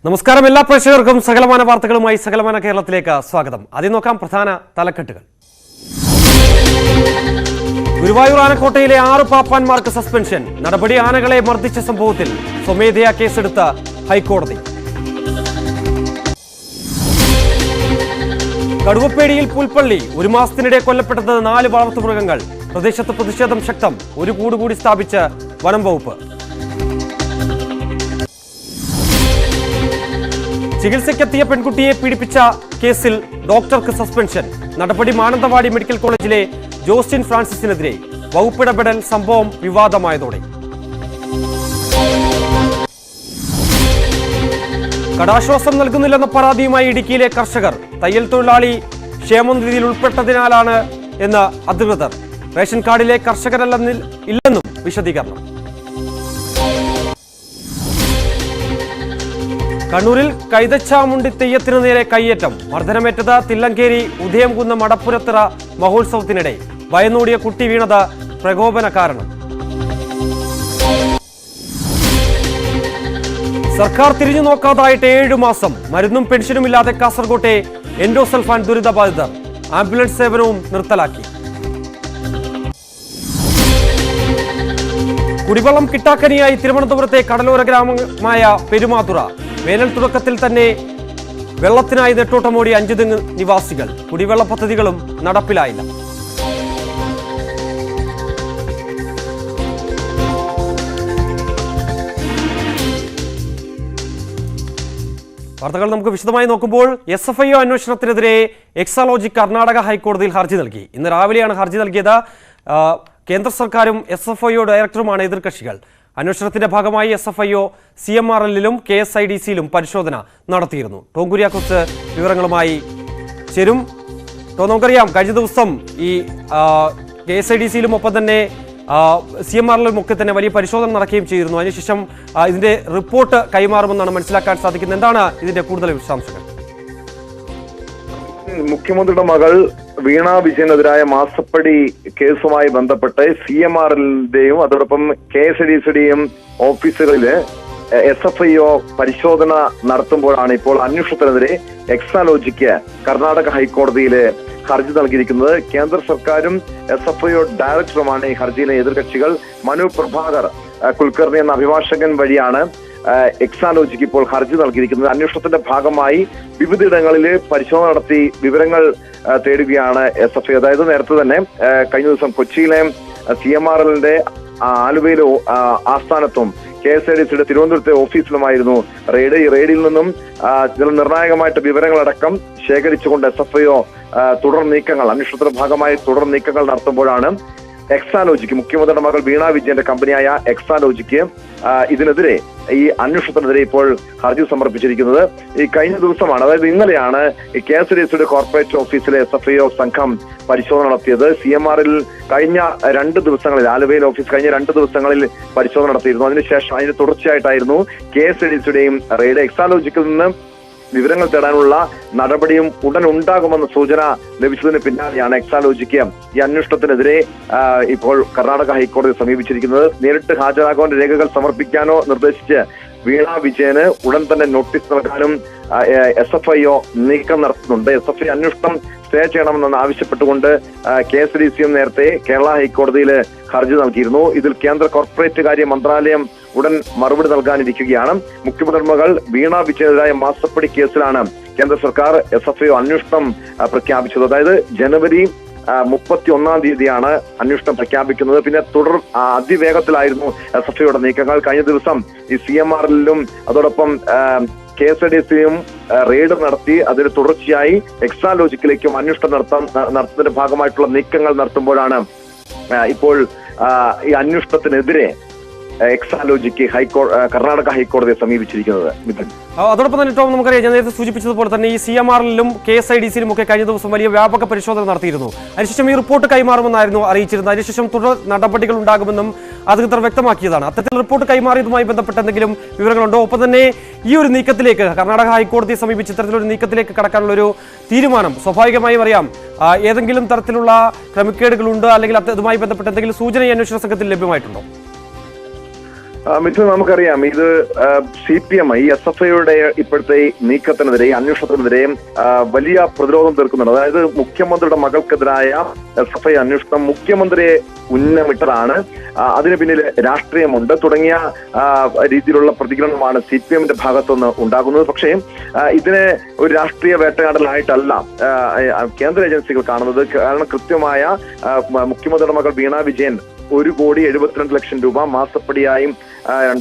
നമസ്കാരം എല്ലാ പ്രേക്ഷകർക്കും സകലമാന വാർത്തകളുമായി സകലമാന കേരളത്തിലേക്ക് സ്വാഗതം. ആദ്യം നോക്കാം പ്രധാന തലക്കെട്ടുകൾ. ഗുരുവായൂർ ആനക്കോട്ടയിലെ 6 പാപ്പാന്മാർക്ക് സസ്പെൻഷൻ. നടപടി ആനകളെ മർദ്ദിച്ച സംഭവത്തിൽ സ്വമേധയാ കേസെടുത്ത ഹൈക്കോടതി. കടുവപ്പേടിയിൽ പുൽപ്പള്ളി 1 മാസത്തിനിടെ കൊല്ലപ്പെട്ടത് 4 വളർത്തുമൃഗങ്ങൾ. പ്രദേശത്ത് പ്രതിഷേധം ശക്തം. ഒരു കൂടുകൂടി സ്ഥാപിച്ച് വനം വകുപ്പ്. ചികിത്സയ്ക്കെത്തിയ പെൺകുട്ടിയെ പീഡിപ്പിച്ച കേസിൽ ഡോക്ടർക്ക് സസ്പെൻഷൻ. നടപടി മാനന്തവാടി മെഡിക്കൽ കോളേജിലെ ജോസ്റ്റിൻ ഫ്രാൻസിസിനെതിരെ. വകുപ്പിടപെടൽ സംഭവം വിവാദമായതോടെ. കടാശ്വാസം നൽകുന്നില്ലെന്ന പരാതിയുമായി ഇടുക്കിയിലെ കർഷകർ. തയ്യൽ തൊഴിലാളി ക്ഷേമനിധിയിൽ ഉൾപ്പെട്ടതിനാലാണ് എന്ന് അധികൃതർ. റേഷൻ കാർഡിലെ കർഷകരല്ലെന്നും വിശദീകരണം. കണ്ണൂരിൽ കൈതച്ചാമുണ്ടി തെയ്യത്തിനു നേരെ കയ്യേറ്റം. മർദ്ദനമേറ്റത് തില്ലങ്കേരി ഉദയംകുന്ന് മടപ്പുരത്തിറ മഹോത്സവത്തിനിടെ. ഭയന്നോടിയ കുട്ടി വീണത് പ്രകോപന കാരണം. സർക്കാർ തിരിഞ്ഞു നോക്കാതായിട്ട് 7 മാസം. മരുന്നും പെൻഷനുമില്ലാതെ കാസർകോട്ടെ എൻഡോസൾഫാൻ ദുരിതബാധിതർ. ആംബുലൻസ് സേവനവും നിർത്തലാക്കി. കുടിവെള്ളം കിട്ടാക്കനിയായി തിരുവനന്തപുരത്തെ കടലോര ഗ്രാമമായ പെരുമാതുറ. വേനൽ തുടക്കത്തിൽ തന്നെ വെള്ളത്തിനായി നെട്ടോട്ടമോടി 5 തെങ്ങ് നിവാസികൾ. കുടിവെള്ള പദ്ധതികളും നടപ്പിലായില്ല. വാർത്തകൾ നമുക്ക് വിശദമായി നോക്കുമ്പോൾ SFIO അന്വേഷണത്തിനെതിരെ എക്സാലോജി കർണാടക ഹൈക്കോടതിയിൽ ഹർജി നൽകി. ഇന്ന് രാവിലെയാണ് ഹർജി നൽകിയത്. കേന്ദ്ര സർക്കാരും SFIO ഡയറക്ടറുമാണ് എതിർകക്ഷികൾ. അന്വേഷണത്തിന്റെ ഭാഗമായി SFIO CMRL-ലും KSIDC-യിലും പരിശോധന നടത്തിയിരുന്നു. ടോം കുര്യാക്കോസ് വിവരങ്ങളുമായി ചേരും. നമുക്കറിയാം, കഴിഞ്ഞ ദിവസം ഈ KSIDC-യിലും ഒപ്പം തന്നെ CMRL-ലും ഒക്കെ തന്നെ വലിയ പരിശോധന നടക്കുകയും ചെയ്തിരുന്നു. അതിനുശേഷം ഇതിന്റെ റിപ്പോർട്ട് കൈമാറുമെന്നാണ് മനസ്സിലാക്കാൻ സാധിക്കുന്നത്. എന്താണ് ഇതിന്റെ കൂടുതൽ വിശദാംശങ്ങൾ? മുഖ്യമന്ത്രിയുടെ മകൾ വീണ വിജയനെതിരായ മാസപ്പടി കേസുമായി ബന്ധപ്പെട്ട് CMRL-ന്റെയും അതോടൊപ്പം KSIDC-യുടെയും ഓഫീസുകളില് SFIO പരിശോധന നടത്തുമ്പോഴാണ് ഇപ്പോൾ അന്വേഷണത്തിനെതിരെ എക്സാലോജിക്ക് കർണാടക ഹൈക്കോടതിയില് ഹർജി നൽകിയിരിക്കുന്നത്. കേന്ദ്ര സർക്കാരും SFIO ഡയറക്ടറുമാണ് ഈ ഹർജിയിലെ എതിർകക്ഷികൾ. മനു പ്രഭാകർ കുൽക്കർണി എന്ന അഭിഭാഷകൻ വഴിയാണ് എക്സാലോജിക്ക് ഇപ്പോൾ ഹർജി നൽകിയിരിക്കുന്നത്. അന്വേഷണത്തിന്റെ ഭാഗമായി വിവിധയിടങ്ങളിൽ പരിശോധന നടത്തി വിവരങ്ങൾ തേടുകയാണ് SFIO. അതായത് നേരത്തെ തന്നെ കഴിഞ്ഞ ദിവസം കൊച്ചിയിലെ CMRL-ന്റെ ആലുവയിലെ ആസ്ഥാനത്തും KSIDC-യുടെ തിരുവനന്തപുരത്തെ ഓഫീസിലുമായിരുന്നു റെയ്ഡ്. ഈ റെയ്ഡിൽ നിന്നും ചില നിർണായകമായിട്ട് വിവരങ്ങളടക്കം ശേഖരിച്ചുകൊണ്ട് SFIO തുടർ നീക്കങ്ങൾ, അന്വേഷണത്തിന്റെ ഭാഗമായി തുടർ നീക്കങ്ങൾ നടത്തുമ്പോഴാണ് എക്സാലോജിക്ക്, മുഖ്യമന്ത്രിയുടെ മകൾ വീണ വിജയന്റെ കമ്പനിയായ എക്സാലോജിക്ക് ഇതിനെതിരെ, ഈ അന്വേഷണത്തിനെതിരെ ഇപ്പോൾ ഹർജി സമർപ്പിച്ചിരിക്കുന്നത്. ഈ കഴിഞ്ഞ ദിവസമാണ്, അതായത് ഇന്നലെയാണ് ഈ KSIDC-യുടെ കോർപ്പറേറ്റ് ഓഫീസിലെ SFIO സംഘം പരിശോധന നടത്തിയത്. CMRL കഴിഞ്ഞ 2 ദിവസങ്ങളിൽ, ആലുവയിലെ ഓഫീസ് കഴിഞ്ഞ 2 ദിവസങ്ങളിൽ പരിശോധന നടത്തിയിരുന്നു. അതിനുശേഷം അതിന് തുടർച്ചയായിട്ടായിരുന്നു KSIDC-യുടെയും റെയ്ഡ്. എക്സാലോജിക്കിൽ നിന്ന് വിവരങ്ങൾ തേടാനുള്ള നടപടിയും ഉടൻ ഉണ്ടാകുമെന്ന സൂചന ലഭിച്ചതിന് പിന്നാലെയാണ് എക്സാലോജിക്ക് ഈ അന്വേഷണത്തിനെതിരെ ഇപ്പോൾ കർണാടക ഹൈക്കോടതി സമീപിച്ചിരിക്കുന്നത്. നേരിട്ട് ഹാജരാകാൻ രേഖകൾ സമർപ്പിക്കാനോ നിർദ്ദേശിച്ച് വീണ വിജയന് ഉടൻ തന്നെ നോട്ടീസ് നൽകാനും SFIO നീക്കം നടത്തുന്നുണ്ട്. SFIO അന്വേഷണം സ്റ്റേ ചെയ്യണമെന്ന് ആവശ്യപ്പെട്ടുകൊണ്ട് KSIDC-യും നേരത്തെ കേരള ഹൈക്കോടതിയിൽ ഹർജി നൽകിയിരുന്നു. ഇതിൽ കേന്ദ്ര കോർപ്പറേറ്റ് കാര്യ മന്ത്രാലയം ഉടൻ മറുപടി നൽകാനിരിക്കുകയാണ്. മുഖ്യമന്ത്രി മകൾ വീണ വിജയനെതിരായ മാസപ്പടി കേസിലാണ് കേന്ദ്ര സർക്കാർ SFIO അന്വേഷണം പ്രഖ്യാപിച്ചത്. അതായത് ജനുവരി 31-ാം തീയതിയാണ് അന്വേഷണം പ്രഖ്യാപിക്കുന്നത്. പിന്നെ തുടർ അതിവേഗത്തിലായിരുന്നു SFIO-യുടെ നീക്കങ്ങൾ. കഴിഞ്ഞ ദിവസം ഈ CMRL-ലും അതോടൊപ്പം KSIDC-യും റെയ്ഡ് നടത്തി. അതിന് തുടർച്ചയായി എക്സാലോജിക്കിലേക്കും അന്വേഷണം നടത്തുന്നതിന്റെ ഭാഗമായിട്ടുള്ള നീക്കങ്ങൾ നടത്തുമ്പോഴാണ് ഇപ്പോൾ ഈ അന്വേഷണത്തിനെതിരെ എക്സാലോജിക്ക് കർണാടക ഹൈക്കോടതിയെ സമീപിച്ചിരിക്കുന്നത്. അതോടൊപ്പം തന്നെ ടോം, നമുക്കറിയാം, ഞാൻ നേരത്തെ സൂചിപ്പിച്ചതുപോലെ തന്നെ ഈ CMRL-ലും KSIDC-യിലും ഒക്കെ കഴിഞ്ഞ ദിവസം വലിയ വ്യാപക പരിശോധന നടത്തിയിരുന്നു. അതിനുശേഷം ഈ റിപ്പോർട്ട് കൈമാറുമെന്നായിരുന്നു അറിയിച്ചിരുന്നത്. അതിനുശേഷം തുടർ നടപടികൾ ഉണ്ടാകുമെന്നും അധികൃതർ വ്യക്തമാക്കിയതാണ്. അത്തരത്തിൽ റിപ്പോർട്ട് കൈമാറിയതുമായി ബന്ധപ്പെട്ട് എന്തെങ്കിലും വിവരങ്ങളുണ്ടോ? ഒപ്പം തന്നെ ഈ ഒരു നീക്കത്തിലേക്ക്, കർണാടക ഹൈക്കോടതിയെ സമീപിച്ച് ഇത്തരത്തിലൊരു നീക്കത്തിലേക്ക് കടക്കാനുള്ള ഒരു തീരുമാനം സ്വാഭാവികമായും അറിയാം, ഏതെങ്കിലും തരത്തിലുള്ള ക്രമക്കേടുകളുണ്ട് അല്ലെങ്കിൽ അതുമായി ബന്ധപ്പെട്ട് എന്തെങ്കിലും സൂചന ഈ അന്വേഷണ സംഘത്തിൽ ലഭ്യമായിട്ടുണ്ടോ? മിഥുൻ, നമുക്കറിയാം ഇത് CPM ഈ SFIയുടെ ഇപ്പോഴത്തെ നീക്കത്തിനെതിരെ, അന്വേഷണത്തിനെതിരെ വലിയ പ്രതിരോധം തീർക്കുന്നുണ്ട്. അതായത് മുഖ്യമന്ത്രിയുടെ മകൾക്കെതിരായ SFI അന്വേഷണം മുഖ്യമന്ത്രിയെ ഉന്നമിട്ടതാണ്, അതിന് പിന്നിൽ രാഷ്ട്രീയമുണ്ട് തുടങ്ങിയ രീതിയിലുള്ള പ്രതികരണമാണ് CPMന്റെ ഭാഗത്തുനിന്ന് ഉണ്ടാകുന്നത്. പക്ഷേ ഇതിനെ ഒരു രാഷ്ട്രീയ വേട്ടയാടലായിട്ടല്ല കേന്ദ്ര ഏജൻസികൾ കാണുന്നത്. കാരണം കൃത്യമായ മുഖ്യമന്ത്രിയുടെ മകൾ വീണ വിജയൻ 1,72,00,000 രൂപ മാസപ്പടിയായും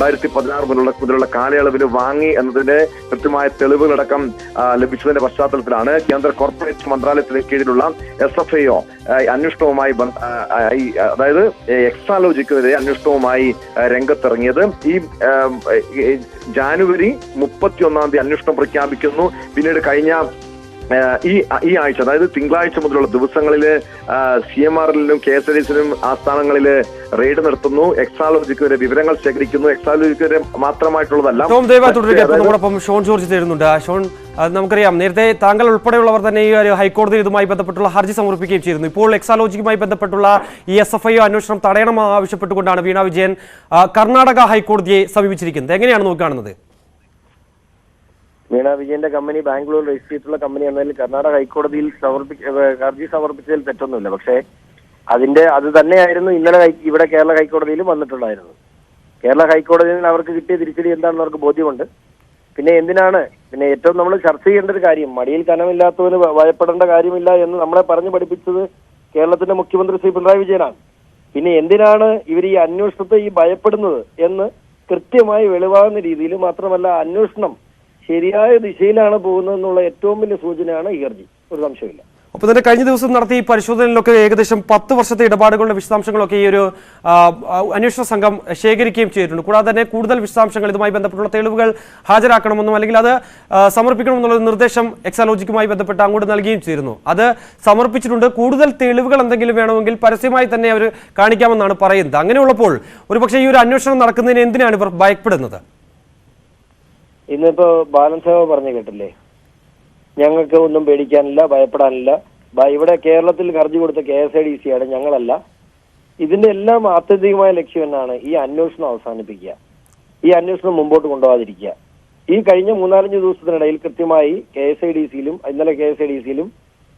2016 മുതലുള്ള കാലയളവിൽ വാങ്ങി എന്നതിന്റെ കൃത്യമായ തെളിവുകളടക്കം ലഭിച്ചതിന്റെ പശ്ചാത്തലത്തിലാണ് കേന്ദ്ര കോർപ്പറേറ്റ് മന്ത്രാലയത്തിന് കീഴിലുള്ള SFIO അന്വേഷണവുമായി അതായത് എക്സാലോജിക്കെതിരെ അന്വേഷണവുമായി രംഗത്തിറങ്ങിയത്. ഈ ജാനുവരി 31 അന്വേഷണം പ്രഖ്യാപിക്കുന്നു. പിന്നീട് കഴിഞ്ഞ ഈ ആഴ്ച, അതായത് തിങ്കളാഴ്ച മുതലുള്ള ദിവസങ്ങളിൽ CMRലും KSIDCലും ആസ്ഥാനങ്ങളിൽ റെയ്ഡ് നടത്തുന്നു. എക്സാലോജിക്കെതിരെ വിവരങ്ങൾ ശേഖരിക്കുന്നു. എക്സാലോജിക്കെതിരെ മാത്രമായിട്ടുള്ളതല്ല. നമ്മോടൊപ്പം ഷോൺ ജോർജ് തരുന്നുണ്ട്. ഷോൺ, നമുക്കറിയാം നേരത്തെ താങ്കൾ ഉൾപ്പെടെയുള്ളവർ തന്നെ ഈ ഒരു ഹൈക്കോടതിയിൽ ഇതുമായി ബന്ധപ്പെട്ടുള്ള ഹർജി സമർപ്പിക്കുകയും ചെയ്തിരുന്നു. ഇപ്പോൾ എക്സാലോജിക്കുമായി ബന്ധപ്പെട്ടുള്ള ഈ SFIO അന്വേഷണം തടയണം ആവശ്യപ്പെട്ടുകൊണ്ടാണ് വീണ വിജയൻ കർണാടക ഹൈക്കോടതിയെ സമീപിച്ചിരിക്കുന്നത്. എങ്ങനെയാണ് നോക്കുകയാണെന്നത്? വീണ വിജയന്റെ കമ്പനി ബാംഗ്ലൂർ രജിസ്റ്റർ ചെയ്തിട്ടുള്ള കമ്പനി എന്നതിൽ കർണാടക ഹൈക്കോടതിയിൽ ഹർജി സമർപ്പിച്ചതിൽ തെറ്റൊന്നുമില്ല. പക്ഷേ അത് തന്നെയായിരുന്നു ഇന്നലെ ഇവിടെ കേരള ഹൈക്കോടതിയിലും വന്നിട്ടുണ്ടായിരുന്നത്. കേരള ഹൈക്കോടതിയിൽ അവർക്ക് കിട്ടിയ തിരിച്ചടി എന്താണെന്ന് അവർക്ക് ബോധ്യമുണ്ട്. പിന്നെ ഏറ്റവും നമ്മൾ ചർച്ച ചെയ്യേണ്ട ഒരു കാര്യം, മടിയിൽ കനമില്ലാത്തവന് ഭയപ്പെടേണ്ട കാര്യമില്ല എന്ന് നമ്മളെ പറഞ്ഞു പഠിപ്പിച്ചത് കേരളത്തിന്റെ മുഖ്യമന്ത്രി ശ്രീ പിണറായി വിജയനാണ്. പിന്നെ എന്തിനാണ് ഇവർ ഈ അന്വേഷണത്തെ ഭയപ്പെടുന്നത് എന്ന് കൃത്യമായി വെളിവാകുന്ന രീതിയിൽ, മാത്രമല്ല അന്വേഷണം ശരിയായ ദിശയിലാണ് പോകുന്നതെന്നുള്ള ഏറ്റവും വലിയ സൂചനയാണ് ഈ ഹർജി. ഒരു സംശയമില്ല. അപ്പോൾ തന്നെ കഴിഞ്ഞ ദിവസം നടത്തിയ ഈ പരിശോധനയിലൊക്കെ ഏകദേശം 10 വർഷത്തെ ഇടപാടുകളുടെ വിശദാംശങ്ങളൊക്കെ ഈ ഒരു അന്വേഷണ സംഘം ശേഖരിക്കുകയും ചെയ്തിട്ടുണ്ട്. കൂടാതെ തന്നെ കൂടുതൽ വിശദാംശങ്ങൾ, ഇതുമായി ബന്ധപ്പെട്ടുള്ള തെളിവുകൾ ഹാജരാക്കണമെന്നും അല്ലെങ്കിൽ അത് സമർപ്പിക്കണമെന്നുള്ള നിർദ്ദേശം എക്സാലോജിക്കുമായി ബന്ധപ്പെട്ട് അങ്ങോട്ട് നൽകുകയും ചെയ്തിരുന്നു. അത് സമർപ്പിച്ചിട്ടുണ്ട്. കൂടുതൽ തെളിവുകൾ എന്തെങ്കിലും വേണമെങ്കിൽ പരസ്യമായി തന്നെ അവർ കാണിക്കാമെന്നാണ് പറയുന്നത്. അങ്ങനെയുള്ളപ്പോൾ ഒരുപക്ഷെ ഈ ഒരു അന്വേഷണം നടക്കുന്നതിന് എന്തിനാണ് ഇവർ ഭയപ്പെടുന്നത്? ഇന്നിപ്പോ ബാലൻസ് പറഞ്ഞു കേട്ടില്ലേ, ഞങ്ങൾക്ക് ഒന്നും പേടിക്കാനില്ല, ഭയപ്പെടാനില്ല. ഇവിടെ കേരളത്തിൽ ഹർജി കൊടുത്ത KSIDC ആണ്, ഞങ്ങളല്ല. ഇതിന്റെ എല്ലാം ആത്യന്തികമായ ലക്ഷ്യം എന്നാണ് ഈ അന്വേഷണം അവസാനിപ്പിക്കുക, ഈ അന്വേഷണം മുമ്പോട്ട് കൊണ്ടുപോകാതിരിക്കുക. ഈ കഴിഞ്ഞ 3-4 ദിവസത്തിനിടയിൽ കൃത്യമായി KSIDCയിലും ഇന്നലെ KSIDCയിലും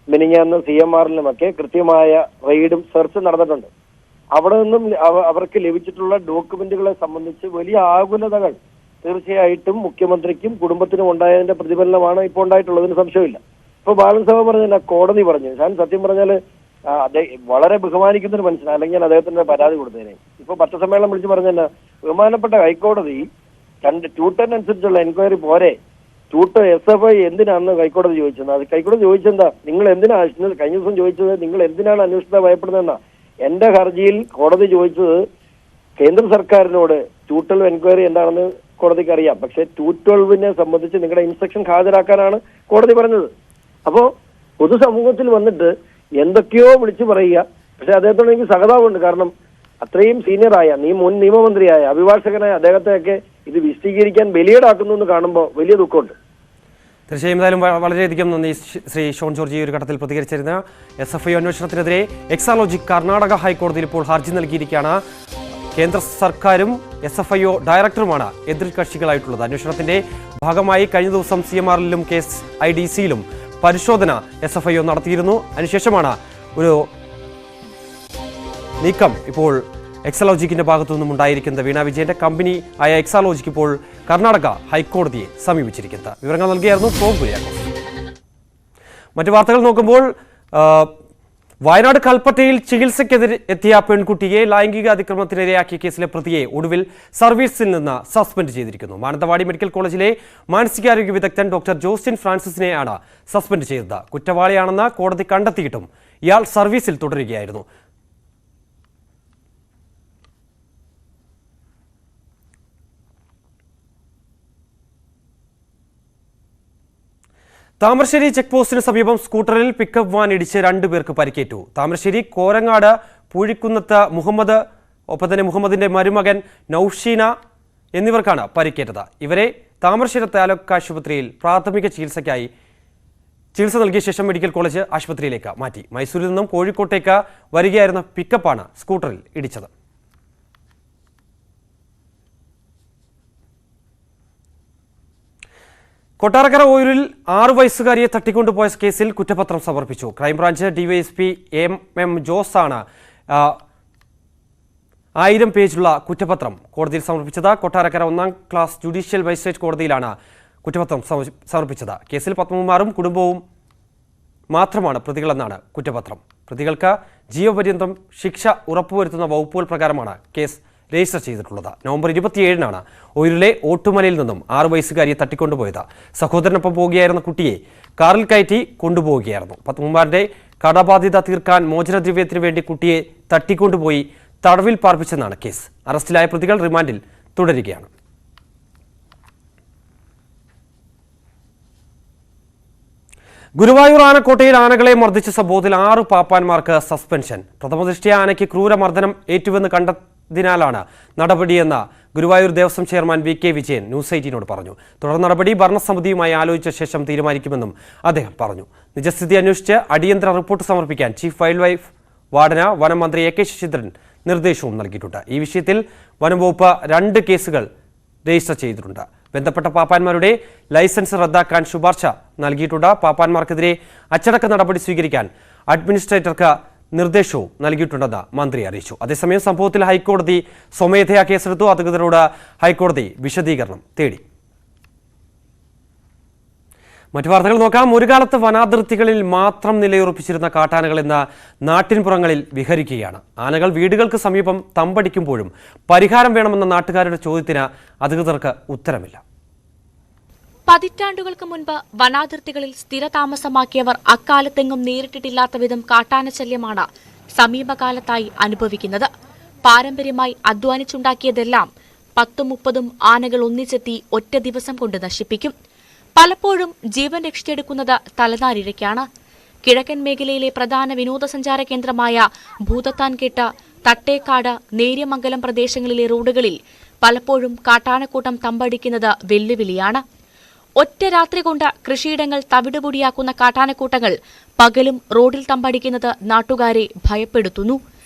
മിനിഞ്ഞാന്ന് CMRലുമൊക്കെ കൃത്യമായ റെയ്ഡും സെർച്ചും നടന്നിട്ടുണ്ട്. അവിടെ നിന്നും അവർക്ക് ലഭിച്ചിട്ടുള്ള ഡോക്യുമെന്റുകളെ സംബന്ധിച്ച് വലിയ ആകുലതകൾ തീർച്ചയായിട്ടും മുഖ്യമന്ത്രിക്കും കുടുംബത്തിനും ഉണ്ടായതിന്റെ പ്രതിഫലനമാണ് ഇപ്പോൾ ഉണ്ടായിട്ടുള്ളതിന് സംശയമില്ല. ഇപ്പൊ ബാലൻസഭ പറഞ്ഞ കോടതി പറഞ്ഞു, ഞാൻ സത്യം പറഞ്ഞാൽ വളരെ ബഹുമാനിക്കുന്ന ഒരു മനുഷ്യനാണ്, അല്ലെങ്കിൽ ഞാൻ അദ്ദേഹത്തിന്റെ പരാതി കൊടുത്തേനെ. ഇപ്പൊ പത്രസമ്മേളനം വിളിച്ച് പറഞ്ഞ ബഹുമാനപ്പെട്ട ഹൈക്കോടതി 210 അനുസരിച്ചുള്ള എൻക്വയറി പോരെ, 2 SFI എന്തിനാണെന്ന് ഹൈക്കോടതി ചോദിച്ചത്. അത് ഹൈക്കോടതി ചോദിച്ചെന്താ, നിങ്ങൾ എന്തിനാണ് കഴിഞ്ഞ ദിവസം ചോദിച്ചത്, നിങ്ങൾ എന്തിനാണ് അന്വേഷണത്തെ ഭയപ്പെടുന്നതെന്നാ. എന്റെ ഹർജിയിൽ കോടതി ചോദിച്ചത് കേന്ദ്ര സർക്കാരിനോട് 212 എൻക്വയറി എന്താണെന്ന് കോടതിക്ക് അറിയാം, പക്ഷെ 212നെ സംബന്ധിച്ച് നിങ്ങളുടെ ഇൻസ്ട്രക്ഷൻ ഹാജരാക്കാനാണ് കോടതി പറഞ്ഞത്. അപ്പോ പൊതുസമൂഹത്തിൽ വന്നിട്ട് എന്തൊക്കെയോ വിളിച്ചു പറയുക. പക്ഷെ അദ്ദേഹത്തോട് എനിക്ക് സഹതാപമുണ്ട്. കാരണം അത്രയും സീനിയറായ മുൻ നിയമമന്ത്രിയായ അഭിഭാഷകനായ അദ്ദേഹത്തെയൊക്കെ ഇത് വിശദീകരിക്കാൻ ബലിയേടാക്കുന്നു എന്ന് കാണുമ്പോൾ വലിയ ദുഃഖമുണ്ട്. തീർച്ചയായും എന്തായാലും വളരെയധികം നന്ദി ശ്രീ ഷോൺ ജോർജ് ഈ ഒരു ഘട്ടത്തിൽ പ്രതികരിച്ചിരുന്ന. SFIO അന്വേഷണത്തിനെതിരെ എക്സാലോജി കർണാടക ഹൈക്കോടതിയിൽ ഇപ്പോൾ ഹർജി നൽകിയിരിക്കുകയാണ്. കേന്ദ്ര സർക്കാരും SFIO ഡയറക്ടറുമാണ് എതിർകക്ഷികളായിട്ടുള്ളത്. അന്വേഷണത്തിന്റെ ഭാഗമായി കഴിഞ്ഞ ദിവസം CMRലും KSIDCയിലും പരിശോധന SFIO നടത്തിയിരുന്നു. അതിനുശേഷമാണ് ഒരു നീക്കം ഇപ്പോൾ എക്സാലോജിക്കിന്റെ ഭാഗത്തു നിന്നും ഉണ്ടായിരിക്കുന്നത്. വീണ വിജയന്റെ കമ്പനി ആയ എക്സാലോജിക്ക് ഇപ്പോൾ കർണാടക ഹൈക്കോടതിയെ സമീപിച്ചിരിക്കുന്നത്. വിവരങ്ങൾ നൽകിയായിരുന്നു ടോം കുര്യാക്കോസ്. മറ്റു വാർത്തകൾ നോക്കുമ്പോൾ വയനാട് കൽപ്പറ്റയിൽ ചികിത്സയ്ക്കെതിരെ എത്തിയ പെൺകുട്ടിയെ ലൈംഗിക അതിക്രമത്തിനിരയാക്കിയ കേസിലെ പ്രതിയെ ഒടുവിൽ സർവീസിൽ നിന്ന് സസ്പെൻഡ് ചെയ്തിരിക്കുന്നു. മാനന്തവാടി മെഡിക്കൽ കോളേജിലെ മാനസികാരോഗ്യ വിദഗ്ധൻ ഡോക്ടർ ജോസ്റ്റിൻ ഫ്രാൻസിസിനെയാണ് സസ്പെൻഡ് ചെയ്തത്. കുറ്റവാളിയാണെന്ന് കോടതി കണ്ടെത്തിയിട്ടും ഇയാൾ സർവീസിൽ തുടരുകയായിരുന്നു. താമരശ്ശേരി ചെക്ക് പോസ്റ്റിന് സമീപം സ്കൂട്ടറിൽ പിക്കപ്പ് വാൻ ഇടിച്ച് 2 പേർക്ക് പരിക്കേറ്റു. താമരശ്ശേരി കോരങ്ങാട് പൂഴിക്കുന്നത്ത് മുഹമ്മദ്, ഒപ്പം തന്നെ മുഹമ്മദിന്റെ മരുമകൻ നൌഷീന എന്നിവർക്കാണ് പരിക്കേറ്റത്. ഇവരെ താമരശ്ശേരി താലൂക്ക് ആശുപത്രിയിൽ പ്രാഥമിക ചികിത്സ നൽകിയ ശേഷം മെഡിക്കൽ കോളേജ് ആശുപത്രിയിലേക്ക് മാറ്റി. മൈസൂരിൽ നിന്നും കോഴിക്കോട്ടേക്ക് വരികയായിരുന്ന പിക്കപ്പാണ് സ്കൂട്ടറിൽ ഇടിച്ചത്. കൊട്ടാരക്കര ഓയൂരിൽ 6 വയസ്സുകാരിയെ തട്ടിക്കൊണ്ടുപോയ കേസിൽ കുറ്റപത്രം സമർപ്പിച്ചു. ക്രൈംബ്രാഞ്ച് ഡിവൈഎസ്പി എം ജോസ് ആണ് 1000 പേജുള്ള കുറ്റപത്രം കോടതിയിൽ സമർപ്പിച്ചത്. കൊട്ടാരക്കര 1ാം ക്ലാസ് ജുഡീഷ്യൽ മജിസ്ട്രേറ്റ് കോടതിയിലാണ് കുറ്റപത്രം സമർപ്പിച്ചത്. കേസിൽ പത്മകുമാറും കുടുംബവും മാത്രമാണ് പ്രതികളെന്നാണ് കുറ്റപത്രം. പ്രതികൾക്ക് ജീവപര്യന്തം ശിക്ഷ ഉറപ്പുവരുത്തുന്ന വകുപ്പുകൾ പ്രകാരമാണ് കേസ് രജിസ്റ്റർ ചെയ്തിട്ടുള്ളത്. നവംബർ 27-നാണ് ഓയൂരിലെ ഓട്ടുമലയിൽ നിന്നും 6 വയസ്സുകാരിയെ തട്ടിക്കൊണ്ടുപോയത്. സഹോദരനൊപ്പം പോവുകയായിരുന്ന കുട്ടിയെ കാറിൽ കയറ്റി കൊണ്ടുപോവുകയായിരുന്നു. പത്മകുമാറിന്റെ കടബാധ്യത തീർക്കാൻ മോചനദ്രവ്യത്തിന് വേണ്ടി കുട്ടിയെ തട്ടിക്കൊണ്ടുപോയി തടവിൽ പാർപ്പിച്ചെന്നാണ് കേസ്. അറസ്റ്റിലായ പ്രതികൾ റിമാൻഡിൽ തുടരുകയാണ്. ഗുരുവായൂർ ആനക്കോട്ടയിൽ ആനകളെ മർദ്ദിച്ച സംഭവത്തിൽ 6 പാപ്പാന്മാർക്ക് സസ്പെൻഷൻ. പ്രഥമദൃഷ്ട്യാ ആനയ്ക്ക് ക്രൂരമർദ്ദനം ഏറ്റുവെന്ന് കണ്ടതിനാലാണ് നടപടിയെന്ന് Guruvayur Devaswom chairman VK Vijayan news 18നോട് പറഞ്ഞു. തുടർ നടപടി ഭരണസമിതിയുമായി ആലോചിച്ച ശേഷം തീരുമാനിക്കുമെന്നും അദ്ദേഹം പറഞ്ഞു. നിജസ്ഥിതി അന്വേഷിച്ച് അടിയന്തര റിപ്പോർട്ട് സമർപ്പിക്കാൻ ചീഫ് വൈൽഡ് ലൈഫ് വാർഡന് വനം മന്ത്രി AK ശശീന്ദ്രൻ നിർദ്ദേശവും നൽകിയിട്ടുണ്ട്. ഈ വിഷയത്തിൽ വനം വകുപ്പ് 2 കേസുകൾ രജിസ്റ്റർ ചെയ്തിട്ടുണ്ട്. ബന്ധപ്പെട്ട പാപ്പാന്മാരുടെ ലൈസൻസ് റദ്ദാക്കാൻ ശുപാർശ നൽകിയിട്ടുണ്ട്. പാപ്പാന്മാർക്കെതിരെ അച്ചടക്ക നടപടി സ്വീകരിക്കാൻ അഡ്മിനിസ്ട്രേറ്റർക്ക് നിർദ്ദേശവും നൽകിയിട്ടുണ്ടെന്ന് മന്ത്രി അറിയിച്ചു. അതേസമയം സംഭവത്തിൽ ഹൈക്കോടതി സ്വമേധയാ കേസെടുത്തു. അധികൃതരോട് ഹൈക്കോടതി വിശദീകരണം തേടി. മറ്റു വാർത്തകൾ നോക്കാം. ഒരു കാലത്ത് വനാതിർത്തികളിൽ മാത്രം നിലയുറപ്പിച്ചിരുന്ന കാട്ടാനകൾ ഇന്ന് നാട്ടിൻപുറങ്ങളിൽ വിഹരിക്കുകയാണ്. ആനകൾ വീടുകൾക്ക് സമീപം തമ്പടിക്കുമ്പോഴും പരിഹാരം വേണമെന്ന നാട്ടുകാരുടെ ചോദ്യത്തിന് അധികൃതർക്ക് ഉത്തരമില്ല. പതിറ്റാണ്ടുകൾക്ക് മുൻപ് വനാതിർത്തികളിൽ സ്ഥിരതാമസമാക്കിയവർ അക്കാലത്തെങ്ങും നേരിട്ടിട്ടില്ലാത്ത വിധം കാട്ടാനശല്യമാണ് സമീപകാലത്തായി അനുഭവിക്കുന്നത്. പാരമ്പര്യമായി അധ്വാനിച്ചുണ്ടാക്കിയതെല്ലാം 10-30 ആനകൾ ഒന്നിച്ചെത്തി ഒറ്റ ദിവസം കൊണ്ട് നശിപ്പിക്കും. പലപ്പോഴും ജീവൻ രക്ഷിച്ചെടുക്കുന്നത് തലനാരിഴയ്ക്കാണ്. കിഴക്കൻ മേഖലയിലെ പ്രധാന വിനോദസഞ്ചാര കേന്ദ്രമായ ഭൂതത്താൻകെട്ട, തട്ടേക്കാട്, നേര്യമംഗലം പ്രദേശങ്ങളിലെ റോഡുകളിൽ പലപ്പോഴും കാട്ടാനക്കൂട്ടം തമ്പടിക്കുന്നത് വെല്ലുവിളിയാണ്. ഒറ്റ രാത്രി കൊണ്ട് കൃഷിയിടങ്ങൾ തവിടുപൊടിയാക്കുന്ന കാട്ടാനക്കൂട്ടങ്ങൾ പകലും റോഡിൽ തമ്പടിക്കുന്നത് നാട്ടുകാരെ ഭയപ്പെടുത്തുന്നു.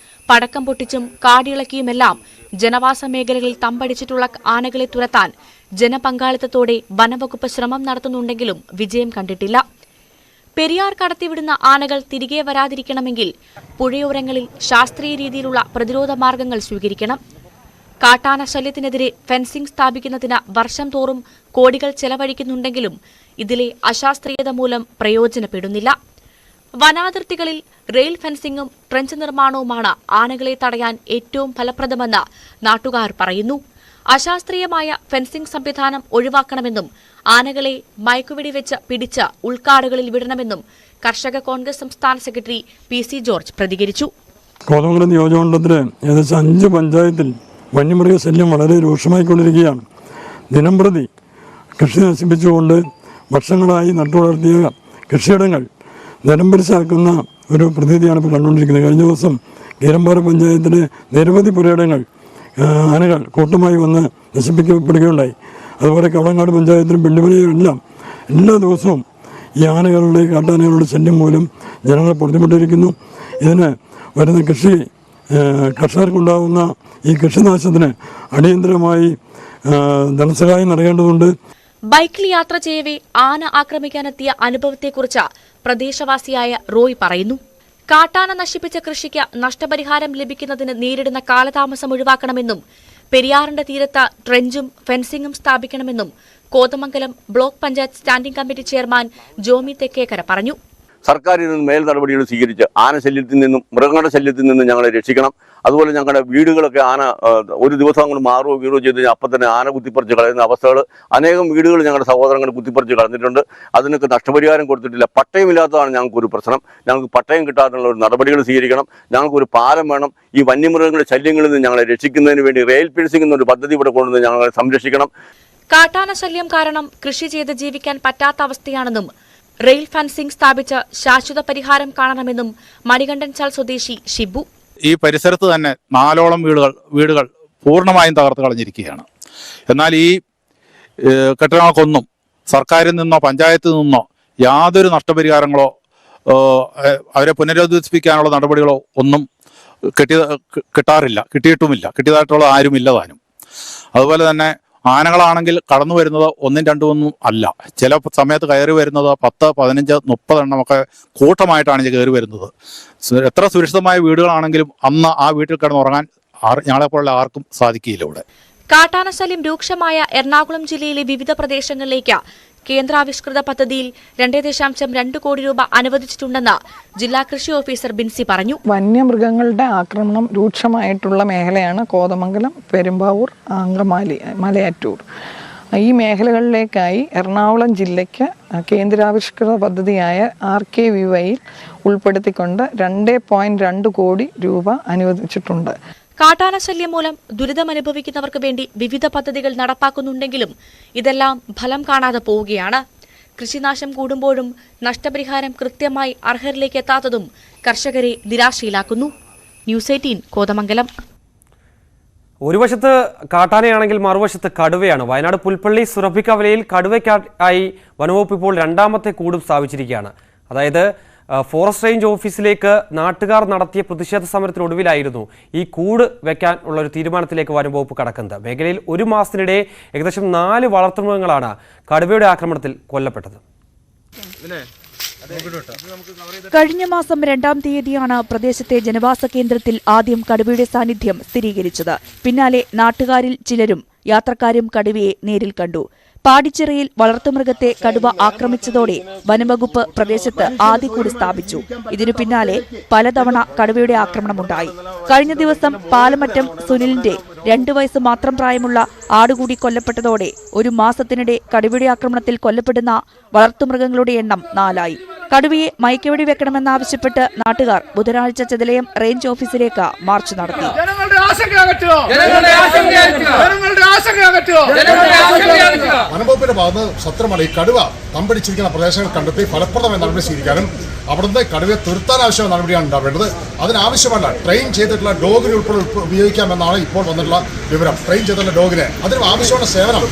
പടക്കം പൊട്ടിച്ചും കാടിളക്കിയുമെല്ലാം ജനവാസ മേഖലകളിൽ തമ്പടിച്ചിട്ടുള്ള ആനകളെ തുരത്താൻ ജനപങ്കാളിത്തത്തോടെ വനവകുപ്പ് ശ്രമം നടത്തുന്നുണ്ടെങ്കിലും വിജയം കണ്ടിട്ടില്ല. പെരിയാർ കടത്തിവിടുന്ന ആനകൾ തിരികെ വരാതിരിക്കണമെങ്കിൽ പുഴയോരങ്ങളിൽ ശാസ്ത്രീയ രീതിയിലുള്ള പ്രതിരോധ മാർഗങ്ങൾ സ്വീകരിക്കണം. കാട്ടാന ശല്യത്തിനെതിരെ ഫെൻസിംഗ് സ്ഥാപിക്കുന്നതിന് വർഷം തോറും കോടികൾ ചെലവഴിക്കുന്നുണ്ടെങ്കിലും ഇതിലെ അശാസ്ത്രീയത മൂലം പ്രയോജനപ്പെടുന്നില്ല. വനാതിർത്തികളിൽ റെയിൽ ഫെൻസിംഗും ട്രെഞ്ച് നിർമ്മാണവുമാണ് ആനകളെ തടയാൻ ഏറ്റവും ഫലപ്രദമെന്ന് നാട്ടുകാർ പറയുന്നു. അശാസ്ത്രീയമായ ഫെൻസിംഗ് സംവിധാനം ഒഴിവാക്കണമെന്നും ആനകളെ മയക്കുവെടിവെച്ച് പിടിച്ച് ഉൾക്കാടുകളിൽ വിടണമെന്നും കർഷക കോൺഗ്രസ് സംസ്ഥാന സെക്രട്ടറി PC ജോർജ് പ്രതികരിച്ചു. കോതമംഗലം നിയോജകമണ്ഡലത്തിലെ ഏകദേശം 5 പഞ്ചായത്തിൽ വന്യമൃഗ ശല്യം വളരെ രൂക്ഷമായിക്കൊണ്ടിരിക്കുകയാണ്. ദിനംപ്രതി കൃഷി നശിപ്പിച്ചുകൊണ്ട് വർഷങ്ങളായി നട്ടുവളർത്തിയ കൃഷിയിടങ്ങൾ നിലംപരിശാക്കുന്ന ഒരു പ്രതീതിയാണ് ഇപ്പോൾ കണ്ടുകൊണ്ടിരിക്കുന്നത്. കഴിഞ്ഞ ദിവസം കീരമ്പാറ പഞ്ചായത്തിലെ നിരവധി പുരയിടങ്ങൾ ആനകൾ കൂട്ടമായി വന്ന് നശിപ്പിക്കപ്പെടുകയുണ്ടായി. അതുപോലെ കവളങ്ങാട് പഞ്ചായത്തിലും പെണ്ണുമലയിലും എല്ലാ ദിവസവും ഈ ആനകളുടെ കാട്ടാനകളുടെ ശല്യം മൂലം ജനങ്ങൾ പൊറുതിമുട്ടിയിരിക്കുന്നു. ഇതിന് വരുന്ന കർഷകർക്കുണ്ടാകുന്ന ഈ കൃഷിനാശത്തിന് അടിയന്തരമായി ധനസഹായം നൽകേണ്ടതുണ്ട്. ബൈക്കിൽ യാത്ര ചെയ്യവേ ആന ആക്രമിക്കാനെത്തിയ അനുഭവത്തെക്കുറിച്ച് പ്രദേശവാസിയായ റോയ് പറയുന്നു. കാട്ടാന നശിപ്പിച്ച കൃഷിക്ക് നഷ്ടപരിഹാരം ലഭിക്കുന്നതിന് നേരിടുന്ന കാലതാമസം ഒഴിവാക്കണമെന്നും പെരിയാറിന്റെ തീരത്ത് ട്രെഞ്ചും ഫെൻസിംഗും സ്ഥാപിക്കണമെന്നും Kothamangalam block panchayat standing committee chairman Jomy Thekkekara പറഞ്ഞു. സർക്കാരിൽ നിന്ന് മേൽ നടപടികൾ സ്വീകരിച്ച് ആനശല്യത്തിൽ നിന്നും മൃഗങ്ങളുടെ ശല്യത്തിൽ നിന്നും ഞങ്ങളെ രക്ഷിക്കണം. അതുപോലെ ഞങ്ങളുടെ വീടുകളൊക്കെ ആന ഒരു ദിവസം അങ്ങോട്ട് മാറുകയോ വീഴുകയോ ചെയ്ത് കഴിഞ്ഞാൽ അപ്പം തന്നെ ആന കുത്തിപ്പറിച്ച് കളയുന്ന അവസ്ഥകൾ അനേകം വീടുകൾ ഞങ്ങളുടെ സഹോദരങ്ങൾ കുത്തിപ്പറിച്ച് കളഞ്ഞിട്ടുണ്ട്. അതിനൊക്കെ നഷ്ടപരിഹാരം കൊടുത്തിട്ടില്ല. പട്ടയമില്ലാത്തതാണ് ഞങ്ങൾക്കൊരു പ്രശ്നം. ഞങ്ങൾക്ക് പട്ടയം കിട്ടാനുള്ള ഒരു നടപടികൾ സ്വീകരിക്കണം. ഞങ്ങൾക്കൊരു പാലം വേണം. ഈ വന്യമൃഗങ്ങളുടെ ശല്യങ്ങളിൽ നിന്ന് ഞങ്ങളെ രക്ഷിക്കുന്നതിന് വേണ്ടി റെയിൽ ഫെൻസിംഗ് എന്നൊരു പദ്ധതി ഇവിടെ കൊണ്ടുവന്ന് ഞങ്ങളെ സംരക്ഷിക്കണം. കാട്ടാന ശല്യം കാരണം കൃഷി ചെയ്ത് ജീവിക്കാൻ പറ്റാത്ത അവസ്ഥയാണെന്നും റെയിൽ ഫെൻസിംഗ് സ്ഥാപിച്ച് ശാശ്വത പരിഹാരം കാണണമെന്നും മണികണ്ഠൻ ചാൽ സ്വദേശി ഷിബു. ഈ പരിസരത്ത് തന്നെ 4ഓളം വീടുകൾ പൂർണ്ണമായും തകർത്ത് കളഞ്ഞിരിക്കുകയാണ്. എന്നാൽ ഈ കെട്ടിടങ്ങൾക്കൊന്നും സർക്കാരിൽ നിന്നോ പഞ്ചായത്തിൽ നിന്നോ യാതൊരു നഷ്ടപരിഹാരങ്ങളോ അവരെ പുനരുദ്ധരിപ്പിക്കാനുള്ള നടപടികളോ ഒന്നും കിട്ടിയിട്ടുമില്ല. കിട്ടിയതായിട്ടുള്ള ആരുമില്ല താനും. അതുപോലെ തന്നെ ആനകളാണെങ്കിൽ കടന്നു വരുന്നത് 1, 2 അല്ല, ചില സമയത്ത് കയറി വരുന്നത് 10, 15, 30 എണ്ണമൊക്കെ കൂട്ടമായിട്ടാണ് കയറി വരുന്നത്. എത്ര സുരക്ഷിതമായ വീടുകളാണെങ്കിലും അന്ന് ആ വീട്ടിൽ കിടന്നുറങ്ങാൻ ഞങ്ങളെപ്പോലുള്ള ആർക്കും സാധിക്കില്ല. ഇവിടെ കാട്ടാനശല്യം രൂക്ഷമായ എറണാകുളം ജില്ലയിലെ വിവിധ പ്രദേശങ്ങളിലേക്ക് കേന്ദ്രാവിഷ്കൃത പദ്ധതിയിൽ 2.2 കോടി രൂപ അനുവദിച്ചിട്ടുണ്ടെന്ന് ജില്ലാ കൃഷി ഓഫീസർ ബിൻസി പറഞ്ഞു. വന്യമൃഗങ്ങളുടെ ആക്രമണം രൂക്ഷമായിട്ടുള്ള മേഖലയാണ് കോതമംഗലം, പെരുമ്പാവൂർ, അങ്കമാലി, മലയാറ്റൂർ. ഈ മേഖലകളിലേക്കായി എറണാകുളം ജില്ലയ്ക്ക് കേന്ദ്രാവിഷ്കൃത പദ്ധതിയായ RKVYയിൽ ഉൾപ്പെടുത്തിക്കൊണ്ട് 2.2 കോടി രൂപ അനുവദിച്ചിട്ടുണ്ട്. കാട്ടാനശല്യം മൂലം ദുരിതമനുഭവിക്കുന്നവർക്ക് വേണ്ടി വിവിധ പദ്ധതികൾ നടപ്പാക്കുന്നുണ്ടെങ്കിലും ഇതെല്ലാം ഫലം കാണാതെ പോവുകയാണ്. കൃഷിനാശം കൂടുമ്പോഴും നഷ്ടപരിഹാരം കൃത്യമായി അർഹരിലേക്ക് എത്താത്തതും കർഷകരെ നിരാശയിലാക്കുന്നു. ന്യൂസ് 18 കോതമംഗലം. ഒരു വശത്ത് കാട്ടാനയാണെങ്കിൽ മറുവശത്ത് കടുവയാണ്. വയനാട് പുൽപ്പള്ളി സുരഭിക്കവലയിൽ കടുവയ്ക്കായി വനംവകുപ്പ് ഇപ്പോൾ 2ാമത്തെ കൂടും സ്ഥാപിച്ചിരിക്കുകയാണ്. അതായത് ഫോറസ്റ്റ് റേഞ്ച് ഓഫീസിലേക്ക് നാട്ടുകാർ നടത്തിയ പ്രതിഷേധ സമരത്തിനൊടുവിലായിരുന്നു ഈ കൂട് വെക്കാൻ ഉള്ള ഒരു തീരുമാനത്തിലേക്ക് വനംവകുപ്പ് കടക്കുന്നത്. മേഖലയിൽ 1 മാസത്തിനിടെ ഏകദേശം 4 വളർത്തുമൃഗങ്ങളാണ് കടുവയുടെ ആക്രമണത്തിൽ കൊല്ലപ്പെട്ടത്. കഴിഞ്ഞ മാസം 2-ാം തീയതിയാണ് പ്രദേശത്തെ ജനവാസ കേന്ദ്രത്തിൽ ആദ്യം കടുവയുടെ സാന്നിധ്യം സ്ഥിരീകരിച്ചത്. പിന്നാലെ നാട്ടുകാരിൽ ചിലരും യാത്രക്കാരും കടുവയെ നേരിൽ കണ്ടു. പാടിച്ചിറയിൽ വളർത്തുമൃഗത്തെ കടുവ ആക്രമിച്ചതോടെ വനംവകുപ്പ് പ്രദേശത്ത് ആദ്യ കൂട് സ്ഥാപിച്ചു. ഇതിനു പിന്നാലെ പലതവണ കടുവയുടെ ആക്രമണമുണ്ടായി. കഴിഞ്ഞ ദിവസം പാലമറ്റം സുനിലിന്റെ 2 വയസ്സ് മാത്രം പ്രായമുള്ള ആടുകൂടി കൊല്ലപ്പെട്ടതോടെ 1 മാസത്തിനിടെ കടുവയുടെ ആക്രമണത്തിൽ കൊല്ലപ്പെടുന്ന വളർത്തുമൃഗങ്ങളുടെ എണ്ണം 4ആയി. കടുവയെ മയക്കുവെടി വെക്കണമെന്നാവശ്യപ്പെട്ട് നാട്ടുകാർ ബുധനാഴ്ച ചെതലയം റേഞ്ച് ഓഫീസിലേക്ക് മാർച്ച് നടത്തി. വനംവകുപ്പിന്റെ ഭാഗത്ത് സത്രമാണ് ഈ കടുവ തമ്പടിച്ചിരിക്കുന്ന പ്രദേശങ്ങൾ കണ്ടെത്തി ഫലപ്രദമായ നടപടി സ്വീകരിക്കാനും അവിടുന്ന് കടുവയെ തുരുത്താൻ ആവശ്യമായ നടപടിയാണ് ഉണ്ടാവേണ്ടത്. അതിനാവശ്യമല്ല ട്രെയിൻ ചെയ്തിട്ടുള്ള ഡോഗിനെ ഉൾപ്പെടെ ഉപയോഗിക്കാമെന്നാണ് ഇപ്പോൾ വന്നിട്ടുള്ള വിവരം. ട്രെയിൻ ചെയ്തിട്ടുള്ള ഡോഗിനെ അതിന് ആവശ്യമുള്ള സേവനം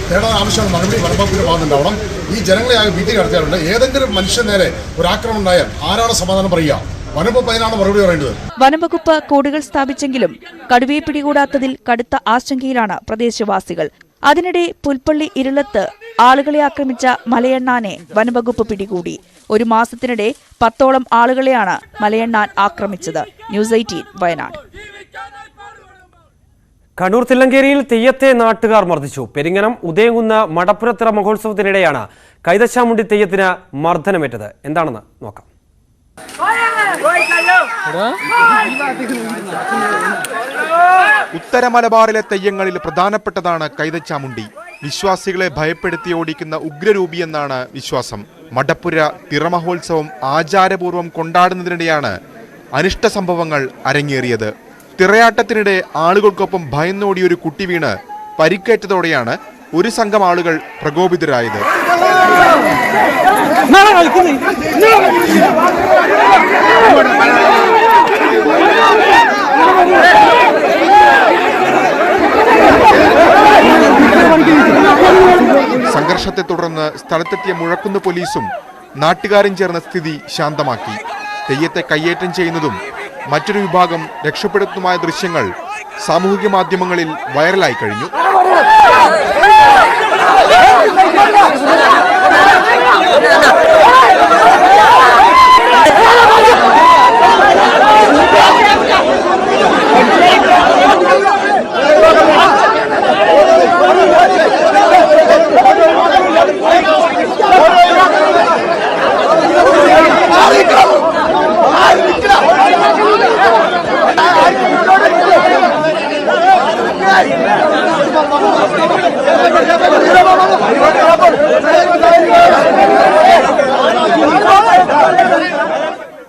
തേടാൻ ആവശ്യമുള്ള നടപടി വനംവകുപ്പിന്റെ ഭാഗത്തുണ്ടാവണം. ഈ ജനങ്ങളെ ആകെ ഭീതി കടത്തിയാലുണ്ട്. ഏതെങ്കിലും മനുഷ്യൻ നേരെ ഒരു ആക്രമണം ഉണ്ടായാൽ ആരാണ് സമാധാനം പറയുക? വനംവകുപ്പ് അതിനാണ് മറുപടി പറയേണ്ടത്. വനംവകുപ്പ് കൂടുകൾ സ്ഥാപിച്ചെങ്കിലും കടുവയെ പിടികൂടാത്തതിൽ കടുത്ത ആശങ്കയിലാണ് പ്രദേശവാസികൾ. അതിനിടെ പുൽപ്പള്ളി ഇരുളത്ത് ആളുകളെ ആക്രമിച്ച മലയണ്ണാനെ വനംവകുപ്പ് പിടികൂടി. 1 മാസത്തിനിടെ 10ഓളം ആളുകളെയാണ് മലയണ്ണാൻ ആക്രമിച്ചത്. ന്യൂസ് 18 വയനാട്. കണ്ണൂർ തില്ലങ്കേരിയിൽ തെയ്യത്തെ നാട്ടുകാർ മർദ്ദിച്ചു. പെരിങ്ങനം ഉദയംകുന്ന് മടപ്പുരത്തിറ മഹോത്സവത്തിനിടെയാണ് കൈതച്ചാമുണ്ടി തെയ്യത്തിന് മർദ്ദനമേറ്റത്. എന്താണെന്ന് നോക്കാം. ഉത്തര മലബാറിലെ തെയ്യങ്ങളിൽ പ്രധാനപ്പെട്ടതാണ് കൈതച്ചാമുണ്ടി. വിശ്വാസികളെ ഭയപ്പെടുത്തി ഓടിക്കുന്ന ഉഗ്രരൂപി എന്നാണ് വിശ്വാസം. മടപ്പുര തിറമഹോത്സവം ആചാരപൂർവ്വം കൊണ്ടാടുന്നതിനിടെയാണ് അനിഷ്ട സംഭവങ്ങൾ അരങ്ങേറിയത്. തിറയാട്ടത്തിനിടെ ആളുകൾക്കൊപ്പം ഭയന്നോടിയൊരു കുട്ടി വീണ് പരിക്കേറ്റതോടെയാണ് ഒരു സംഘം ആളുകൾ പ്രകോപിതരായത്. സംഘർഷത്തെ തുടർന്ന് സ്ഥലത്തെത്തിയ മുഴക്കുന്ന് പോലീസും നാട്ടുകാരും ചേർന്ന സ്ഥിതി ശാന്തമാക്കി. തെയ്യത്തെ കയ്യേറ്റം ചെയ്യുന്നതും മറ്റൊരു വിഭാഗം രക്ഷപ്പെടുത്തുമായ ദൃശ്യങ്ങൾ സാമൂഹിക മാധ്യമങ്ങളിൽ വൈറലായി കഴിഞ്ഞു.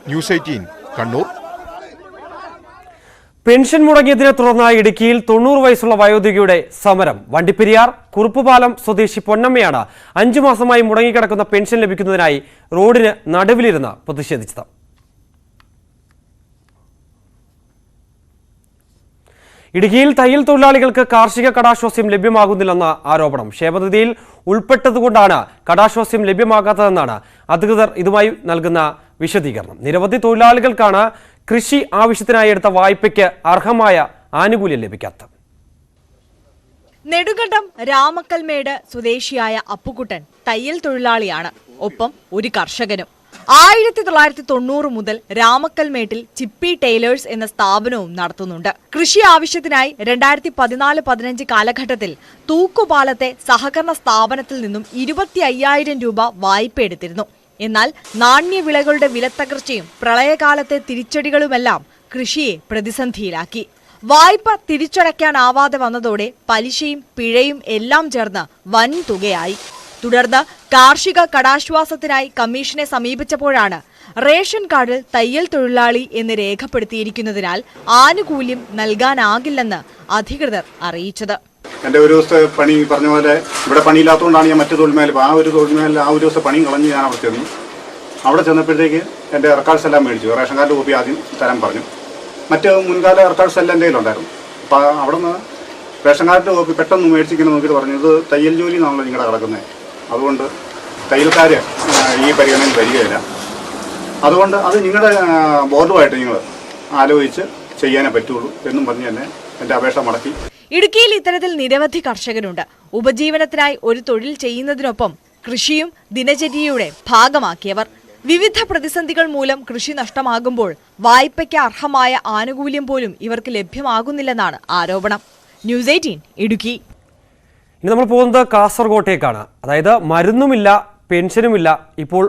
ന്യൂസ് 18 കണ്ണൂർ. പെൻഷൻ മുടങ്ങിയതിനെ തുടർന്ന് ഇടുക്കിയിൽ 90 വയസ്സുള്ള വയോധികയുടെ സമരം. വണ്ടിപ്പെരിയാർ കുറുപ്പുപാലം സ്വദേശി പൊന്നമ്മയാണ് 5 മാസമായി മുടങ്ങിക്കിടക്കുന്ന പെൻഷൻ ലഭിക്കുന്നതിനായി റോഡിന് നടുവിലിരുന്ന് പ്രതിഷേധിച്ചത്. ഇടുക്കിയിൽ തയ്യൽ തൊഴിലാളികൾക്ക് കാർഷിക കടാശ്വാസ്യം ലഭ്യമാകുന്നില്ലെന്ന ആരോപണം. ക്ഷേമനിധിയിൽ ഉൾപ്പെട്ടതുകൊണ്ടാണ് കടാശ്വാസ്യം ലഭ്യമാകാത്തതെന്നാണ് അധികൃതർ ഇതുമായി നൽകുന്ന വിശദീകരണം. നിരവധി തൊഴിലാളികൾക്കാണ് കൃഷി ആവശ്യത്തിനായി എടുത്ത വായ്പയ്ക്ക് അർഹമായ ആനുകൂല്യം ലഭിക്കാത്തത്. നെടുങ്കണ്ടം രാമക്കൽമേട് സ്വദേശിയായ അപ്പുകുട്ടൻ തയ്യൽ തൊഴിലാളിയാണ്, ഒപ്പം ഒരു കർഷകനും. 1990 മുതൽ രാമക്കൽമേട്ടിൽ ചിപ്പി ടൈലേഴ്സ് എന്ന സ്ഥാപനവും നടത്തുന്നുണ്ട്. കൃഷി ആവശ്യത്തിനായി 2014-15 കാലഘട്ടത്തിൽ തൂക്കുപാലത്തെ സഹകരണ സ്ഥാപനത്തിൽ നിന്നും 25,000 രൂപ വായ്പ എടുത്തിരുന്നു. എന്നാൽ നാണ്യവിളകളുടെ വിലത്തകർച്ചയും പ്രളയകാലത്തെ തിരിച്ചടികളുമെല്ലാം കൃഷിയെ പ്രതിസന്ധിയിലാക്കി. വായ്പ തിരിച്ചടയ്ക്കാനാവാതെ വന്നതോടെ പലിശയും പിഴയും എല്ലാം ചേർന്ന് വൻ തുകയായി. തുടർന്ന് കാർഷിക കടാശ്വാസത്തിനായി കമ്മീഷനെ സമീപിച്ചപ്പോഴാണ് റേഷൻ കാർഡിൽ തയ്യൽ തൊഴിലാളി എന്ന് രേഖപ്പെടുത്തിയിരിക്കുന്നതിനാൽ ആനുകൂല്യം നൽകാനാകില്ലെന്ന് അധികൃതർ അറിയിച്ചത്. എൻ്റെ ഒരു ദിവസത്തെ പണി പറഞ്ഞ പോലെ ഇവിടെ പണിയില്ലാത്തതുകൊണ്ടാണ് ഞാൻ മറ്റു തൊഴിൽമേൽ ആ ഒരു ദിവസം പണി കളഞ്ഞ് ഞാൻ അവിടെ ചെന്നു. അവിടെ ചെന്നപ്പോഴത്തേക്ക് എൻ്റെ റെക്കോർഡ്സ് എല്ലാം മേടിച്ചു. റേഷൻ കാർഡ് കോപ്പി ആദ്യം തരാൻ പറഞ്ഞു. മറ്റ് മുൻകാല റെക്കോർഡ്സ് എല്ലാം എൻ്റെ കയ്യിലുണ്ടായിരുന്നു. അപ്പോൾ അവിടെ നിന്ന് റേഷൻ കാർഡ് കോപ്പി പെട്ടെന്ന് മേടിച്ചിങ്ങനെ നോക്കിയിട്ട് പറഞ്ഞു, ഇത് തയ്യൽ ജോലി എന്നാണല്ലോ നിങ്ങളുടെ കിടക്കുന്നത്, അതുകൊണ്ട് തയ്യൽക്കാർ ഈ പരിഗണനയിൽ വരികയില്ല, അതുകൊണ്ട് അത് നിങ്ങളുടെ ബോർഡുമായിട്ട് നിങ്ങൾ ആലോചിച്ച് ചെയ്യാനേ പറ്റുള്ളൂ എന്നും പറഞ്ഞ് തന്നെ എൻ്റെ അപേക്ഷ മടക്കി. ഇടുക്കിയിൽ ഇത്തരത്തിൽ നിരവധി കർഷകരുണ്ട്. ഉപജീവനത്തിനായി ഒരു തൊഴിൽ ചെയ്യുന്നതിനൊപ്പം കൃഷിയും ദിനചര്യയുടെ ഭാഗമാക്കിയവർ. വിവിധ പ്രതിസന്ധികൾ മൂലം കൃഷി നഷ്ടമാകുമ്പോൾ വായ്പയ്ക്ക് അർഹമായ ആനുകൂല്യം പോലും ഇവർക്ക് ലഭ്യമാകുന്നില്ലെന്നാണ് ആരോപണം. ന്യൂസ് 18 ഇടുക്കി. ഇനി നമ്മൾ പോകുന്നത് കാസർഗോട്ടേക്കാണ്. അതായത് മരുന്നുമില്ല, പെൻഷനുമില്ല, ഇപ്പോൾ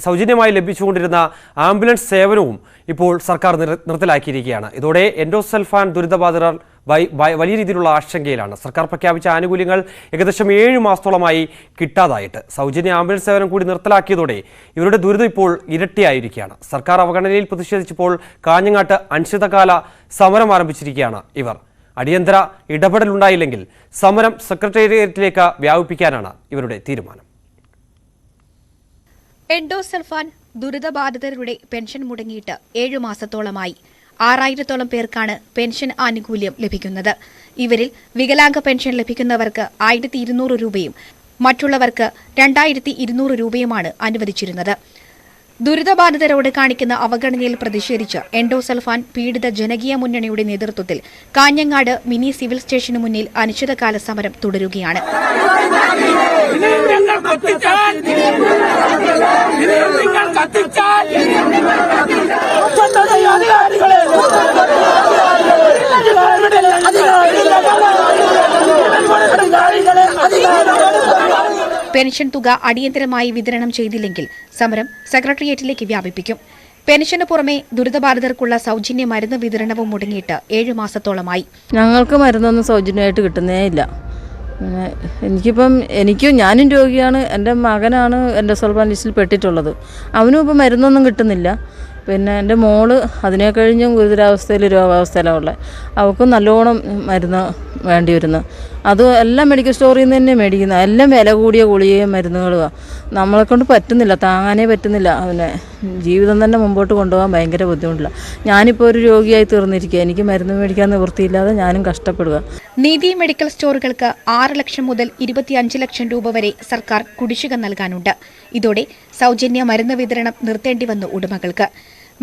സൗജന്യമായി ലഭിച്ചുകൊണ്ടിരുന്ന ആംബുലൻസ് സേവനവും ഇപ്പോൾ സർക്കാർ നിർത്തലാക്കിയിരിക്കുകയാണ്. ഇതോടെ എൻഡോസൾഫാൻ ദുരിതബാധിതർ വലിയ രീതിയിലുള്ള ആശങ്കയിലാണ്. സർക്കാർ പ്രഖ്യാപിച്ച ആനുകൂല്യങ്ങൾ ഏകദേശം 7 മാസത്തോളമായി കിട്ടാതായിട്ട് സൗജന്യ ആംബുലൻസ് സേവനം കൂടി നിർത്തലാക്കിയതോടെ ഇവരുടെ ദുരിതം ഇപ്പോൾ ഇരട്ടിയായിരിക്കുകയാണ്. സർക്കാർ അവഗണനയിൽ പ്രതിഷേധിച്ചപ്പോൾ കാഞ്ഞങ്ങാട്ട് അനിശ്ചിതകാല സമരം ആരംഭിച്ചിരിക്കുകയാണ് ഇവർ. അടിയന്തര ഇടപെടലുണ്ടായില്ലെങ്കിൽ സമരം സെക്രട്ടേറിയറ്റിലേക്ക് വ്യാപിപ്പിക്കാനാണ് ഇവരുടെ തീരുമാനം. എൻഡോസൾഫാൻ ദുരിതബാധിതരുടെ പെൻഷൻ മുടങ്ങിയിട്ട് 7 മാസത്തോളമായി. 6000-ഓളം പേർക്കാണ് പെൻഷൻ ആനുകൂല്യം ലഭിക്കുന്നത്. ഇവരിൽ വികലാംഗ പെൻഷൻ ലഭിക്കുന്നവർക്ക് 1200 രൂപയും മറ്റുള്ളവർക്ക് 2200 രൂപയുമാണ് അനുവദിച്ചിരുന്നത്. ദുരിതബാധിതരോട് കാണിക്കുന്ന അവഗണനയിൽ പ്രതിഷേധിച്ച് എൻഡോസൾഫാൻ പീഡിത ജനകീയ മുന്നണിയുടെ നേതൃത്വത്തിൽ കാഞ്ഞങ്ങാട് മിനി സിവിൽ സ്റ്റേഷന് മുന്നിൽ അനിശ്ചിതകാല സമരം തുടരുകയാണ്. പെൻഷൻ തുക അടിയന്തരമായി വിതരണം ചെയ്തില്ലെങ്കിൽ സമരം സെക്രട്ടേറിയറ്റിലേക്ക് വ്യാപിപ്പിക്കും. പെൻഷന് പുറമെ ദുരിതബാധിതർക്കുള്ള സൗജന്യ മരുന്ന് വിതരണവും മുടങ്ങിയിട്ട് 7 മാസത്തോളമായി. ഞങ്ങൾക്ക് മരുന്നൊന്നും സൗജന്യമായിട്ട് കിട്ടുന്നേ ഇല്ല. ഞാനും രോഗിയാണ്, എൻ്റെ മകനാണ് എൻഡോസൾഫാൻ ലിസ്റ്റിൽ പെട്ടിട്ടുള്ളത്. അവനും ഇപ്പം മരുന്നൊന്നും കിട്ടുന്നില്ല. പിന്നെ എൻ്റെ മോള് അതിനെ കഴിഞ്ഞും ഗുരുതരാവസ്ഥയിൽ രോഗാവസ്ഥയിലാണ് ഉള്ളത്. അവൾക്കും നല്ലോണം മരുന്ന് വേണ്ടി വരുന്നു. അതും എല്ലാം മെഡിക്കൽ സ്റ്റോറിൽ നിന്ന് തന്നെ മേടിക്കുന്നത്. എല്ലാം വില കൂടിയ ഗുളികയും മരുന്നുകളുമാണ്. നമ്മളെ കൊണ്ട് പറ്റുന്നില്ല, താങ്ങാനേ പറ്റുന്നില്ല. അവനെ ജീവിതം തന്നെ മുമ്പോട്ട് കൊണ്ടുപോകാൻ ഭയങ്കര ബുദ്ധിമുട്ടില്ല. ഞാനിപ്പോൾ ഒരു രോഗിയായി തീർന്നിരിക്കുക. എനിക്ക് മരുന്ന് മേടിക്കാൻ നിവൃത്തിയില്ലാതെ ഞാനും കഷ്ടപ്പെടുക. നീതി മെഡിക്കൽ സ്റ്റോറുകൾക്ക് 6 ലക്ഷം മുതൽ 25 ലക്ഷം രൂപ വരെ സർക്കാർ കുടിശ്ശിക നൽകാനുണ്ട്. ഇതോടെ സൗജന്യ മരുന്ന് വിതരണം നിർത്തേണ്ടി വന്നു ഉടമകൾക്ക്.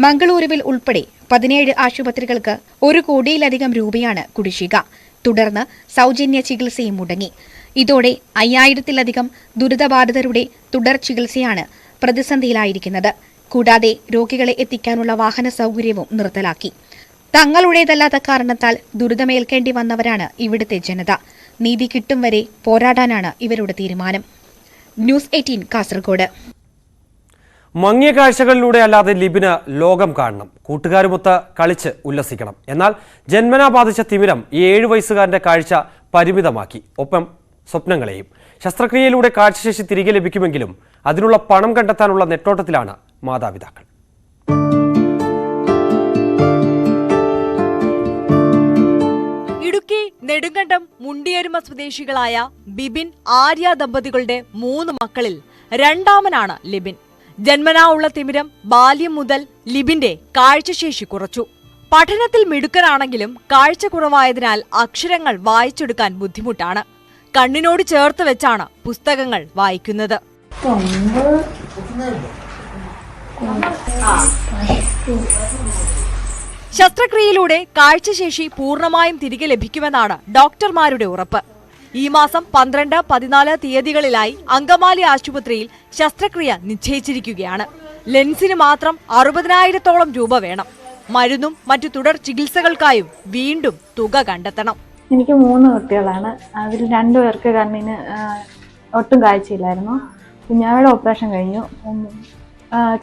മംഗളൂരുവിൽ ഉൾപ്പെടെ 17 ആശുപത്രികൾക്ക് 1 കോടിയിലധികം രൂപയാണ് കുടിശ്ശിക. തുടർന്ന് സൗജന്യ ചികിത്സയും മുടങ്ങി. ഇതോടെ 5000-ത്തിലധികം ദുരിതബാധിതരുടെ തുടർ ചികിത്സയാണ് പ്രതിസന്ധിയിലായിരിക്കുന്നത്. കൂടാതെ രോഗികളെ എത്തിക്കാനുള്ള വാഹന സൗകര്യവും നിർത്തലാക്കി. തങ്ങളുടേതല്ലാത്ത കാരണത്താൽ ദുരിതമേൽക്കേണ്ടി വന്നവരാണ് ഇവിടുത്തെ ജനത. നീതി കിട്ടും വരെ പോരാടാനാണ് ഇവരുടെ തീരുമാനം. ന്യൂസ് 18 കാസർഗോഡ്. മങ്ങിയ കാഴ്ചകളിലൂടെ അല്ലാതെ ലിബിന് ലോകം കാണണം, കൂട്ടുകാരുമൊത്ത് കളിച്ച് ഉല്ലസിക്കണം. എന്നാൽ ജന്മനാ ബാധിച്ച തിമിരം ഈ 7 വയസ്സുകാരന്റെ കാഴ്ച പരിമിതമാക്കി, ഒപ്പം സ്വപ്നങ്ങളെയും. ശസ്ത്രക്രിയയിലൂടെ കാഴ്ചശേഷി തിരികെ ലഭിക്കുമെങ്കിലും അതിനുള്ള പണം കണ്ടെത്താനുള്ള നെട്ടോട്ടത്തിലാണ് മാതാപിതാക്കൾ. ഇടുക്കി നെടുങ്കണ്ടം മുണ്ടിയരുമ സ്വദേശികളായ ബിബിൻ ആര്യ ദമ്പതികളുടെ 3 മക്കളിൽ രണ്ടാമനാണ് ലിബിൻ. ജന്മനാ ഉള്ള തിമിരം ബാല്യം മുതൽ ലിബിന്റെ കാഴ്ചശേഷി കുറച്ചു. പഠനത്തിൽ മിടുക്കനാണെങ്കിലും കാഴ്ച കുറവായതിനാൽ അക്ഷരങ്ങൾ വായിച്ചെടുക്കാൻ ബുദ്ധിമുട്ടാണ്. കണ്ണിനോട് ചേർത്ത് വെച്ചാണ് പുസ്തകങ്ങൾ വായിക്കുന്നത്. ശസ്ത്രക്രിയയിലൂടെ കാഴ്ചശേഷി പൂർണ്ണമായും തിരികെ ലഭിക്കുമെന്നാണ് ഡോക്ടർമാരുടെ ഉറപ്പ്. ഈ മാസം 12, 14 തീയതികളിലായി അങ്കമാലി ആശുപത്രിയിൽ ശസ്ത്രക്രിയ നിശ്ചയിച്ചിരിക്കുകയാണ്. ലെൻസിന് മാത്രം 60,000-ഓളം രൂപ വേണം. മരുന്നും മറ്റു തുടർ ചികിത്സകൾക്കായും വീണ്ടും തുക കണ്ടെത്തണം. എനിക്ക് 3 കുട്ടികളാണ്. അതിൽ 2 പേർക്ക് കണ്ണിന് ഒട്ടും കാഴ്ചയില്ലായിരുന്നു. കുഞ്ഞാവയുടെ ഓപ്പറേഷൻ കഴിഞ്ഞു.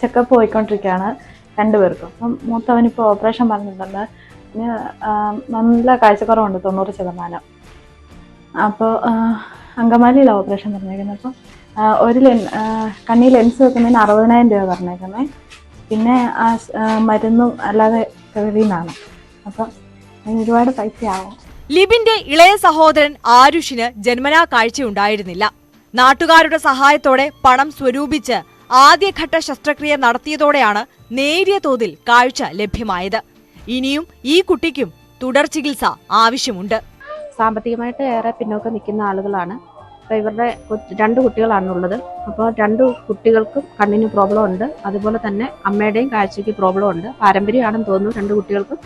ചെക്കപ്പ് പോയിക്കൊണ്ടിരിക്കുകയാണ് 2 പേർക്കും. അപ്പം മൂത്തവനിപ്പോൾ ഓപ്പറേഷൻ പറഞ്ഞിട്ടുണ്ട്. പിന്നെ നല്ല കാഴ്ചക്കുറവുണ്ട് 90%. അപ്പോൾ അങ്കമാലിയിലാണ് ഓപ്പറേഷൻ പറഞ്ഞേക്കുന്നത്. അപ്പോൾ ഒരു കണ്ണി ലെൻസ് വെക്കുന്നതിന് 60,000 രൂപ പറഞ്ഞേക്കുന്നത്. പിന്നെ മരുന്നും അല്ലാതെ കഴിയുന്നതാണ്. അപ്പം അതിന് ഒരുപാട് പൈസയാവും. ലിബിന്റെ ഇളയ സഹോദരൻ ആരുഷിന് ജന്മനാ കാഴ്ചയുണ്ടായിരുന്നില്ല. നാട്ടുകാരുടെ സഹായത്തോടെ പണം സ്വരൂപിച്ച് ആദ്യഘട്ട ശസ്ത്രക്രിയ നടത്തിയതോടെയാണ് നേരിയ തോതിൽ കാഴ്ച ലഭ്യമായത്. ഇനിയും ഈ കുട്ടിക്കും തുടർ ചികിത്സ ആവശ്യമുണ്ട്. സാമ്പത്തികമായിട്ട് ഏറെ പിന്നോക്കം നിൽക്കുന്ന ആളുകളാണ്. അപ്പോൾ ഇവരുടെ 2 കുട്ടികളാണുള്ളത്. അപ്പോൾ 2 കുട്ടികൾക്കും കണ്ണിന് പ്രോബ്ലം ഉണ്ട്. അതുപോലെ തന്നെ അമ്മയുടെയും കാഴ്ചയ്ക്ക് പ്രോബ്ലം ഉണ്ട്. പാരമ്പര്യമാണെന്ന് തോന്നുന്നു 2 കുട്ടികൾക്കും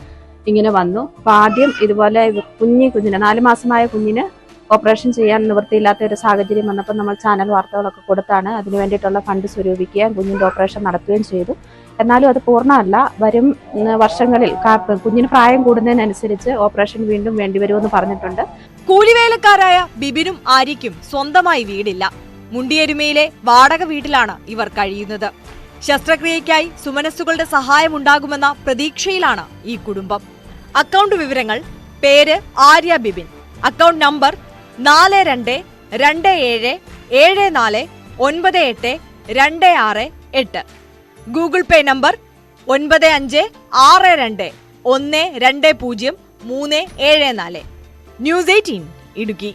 ഇങ്ങനെ വന്നു. അപ്പോൾ ആദ്യം ഇതുപോലെ കുഞ്ഞിന് 4 മാസമായ കുഞ്ഞിന് ഓപ്പറേഷൻ ചെയ്യാൻ നിവൃത്തിയില്ലാത്ത ഒരു സാഹചര്യം വന്നപ്പോൾ നമ്മൾ ചാനൽ വാർത്തകളൊക്കെ കൊടുത്താണ് അതിനു വേണ്ടിയിട്ടുള്ള ഫണ്ട് സ്വരൂപിക്കുകയും കുഞ്ഞിൻ്റെ ഓപ്പറേഷൻ നടത്തുകയും ചെയ്തു. എന്നാലും അത് പൂർണ്ണമല്ല. വരും വർഷങ്ങളിൽ കുഞ്ഞിന് പ്രായം കൂടുന്നതിനനുസരിച്ച് ഓപ്പറേഷൻ വീണ്ടും വേണ്ടിവരുമെന്ന് പറഞ്ഞിട്ടുണ്ട്. കൂലിവേലക്കാരായ ബിബിനും ആര്യയ്ക്കും സ്വന്തമായി വീടില്ല. മുണ്ടിയരുമയിലെ വാടക വീട്ടിലാണ് ഇവർ കഴിയുന്നത്. ശസ്ത്രക്രിയയ്ക്കായി സുമനസ്സുകളുടെ സഹായമുണ്ടാകുമെന്ന പ്രതീക്ഷയിലാണ് ഈ കുടുംബം. അക്കൗണ്ട് വിവരങ്ങൾ: പേര് Arya Bibin, account number 4274949826 Google Pay number 9562120374. News 18 Idukki.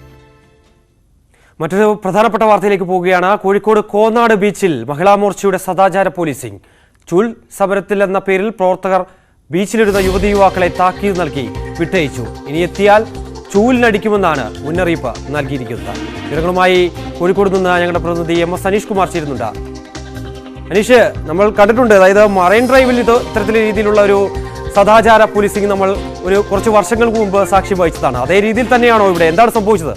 മറ്റൊരു പ്രധാനപ്പെട്ട വാർത്തയിലേക്ക് പോവുകയാണ്. കോഴിക്കോട് കോന്നാട് ബീച്ചിൽ മഹിളാ മോർച്ചയുടെ സദാചാര പോലീസിംഗ്. ചൂൽ സമരത്തിൽ എന്ന പേരിൽ പ്രവർത്തകർ ബീച്ചിലിരുന്ന യുവതി യുവാക്കളെ താക്കീത് നൽകി വിട്ടയച്ചു. ഇനി എത്തിയാൽ ചൂലിനടിക്കുമെന്നാണ് മുന്നറിയിപ്പ് നൽകിയിരിക്കുന്നത്. വിവരങ്ങളുമായി കോഴിക്കോട് നിന്ന് ഞങ്ങളുടെ പ്രതിനിധി MS അനീഷ് കുമാർ ചേരുന്നുണ്ട്. അനീഷ്, നമ്മൾ കണ്ടിട്ടുണ്ട്, അതായത് മറൈൻ ഡ്രൈവിൽ ഇത്തരത്തിലുള്ള രീതിയിലുള്ള ഒരു സദാചാര പോലീസിംഗ് നമ്മൾ കുറച്ച് വർഷങ്ങൾക്ക് മുമ്പ് സാക്ഷ്യം വഹിച്ചതാണ്. അതേ രീതിയിൽ തന്നെയാണോ ഇവിടെ? എന്താണ് സംഭവിച്ചത്?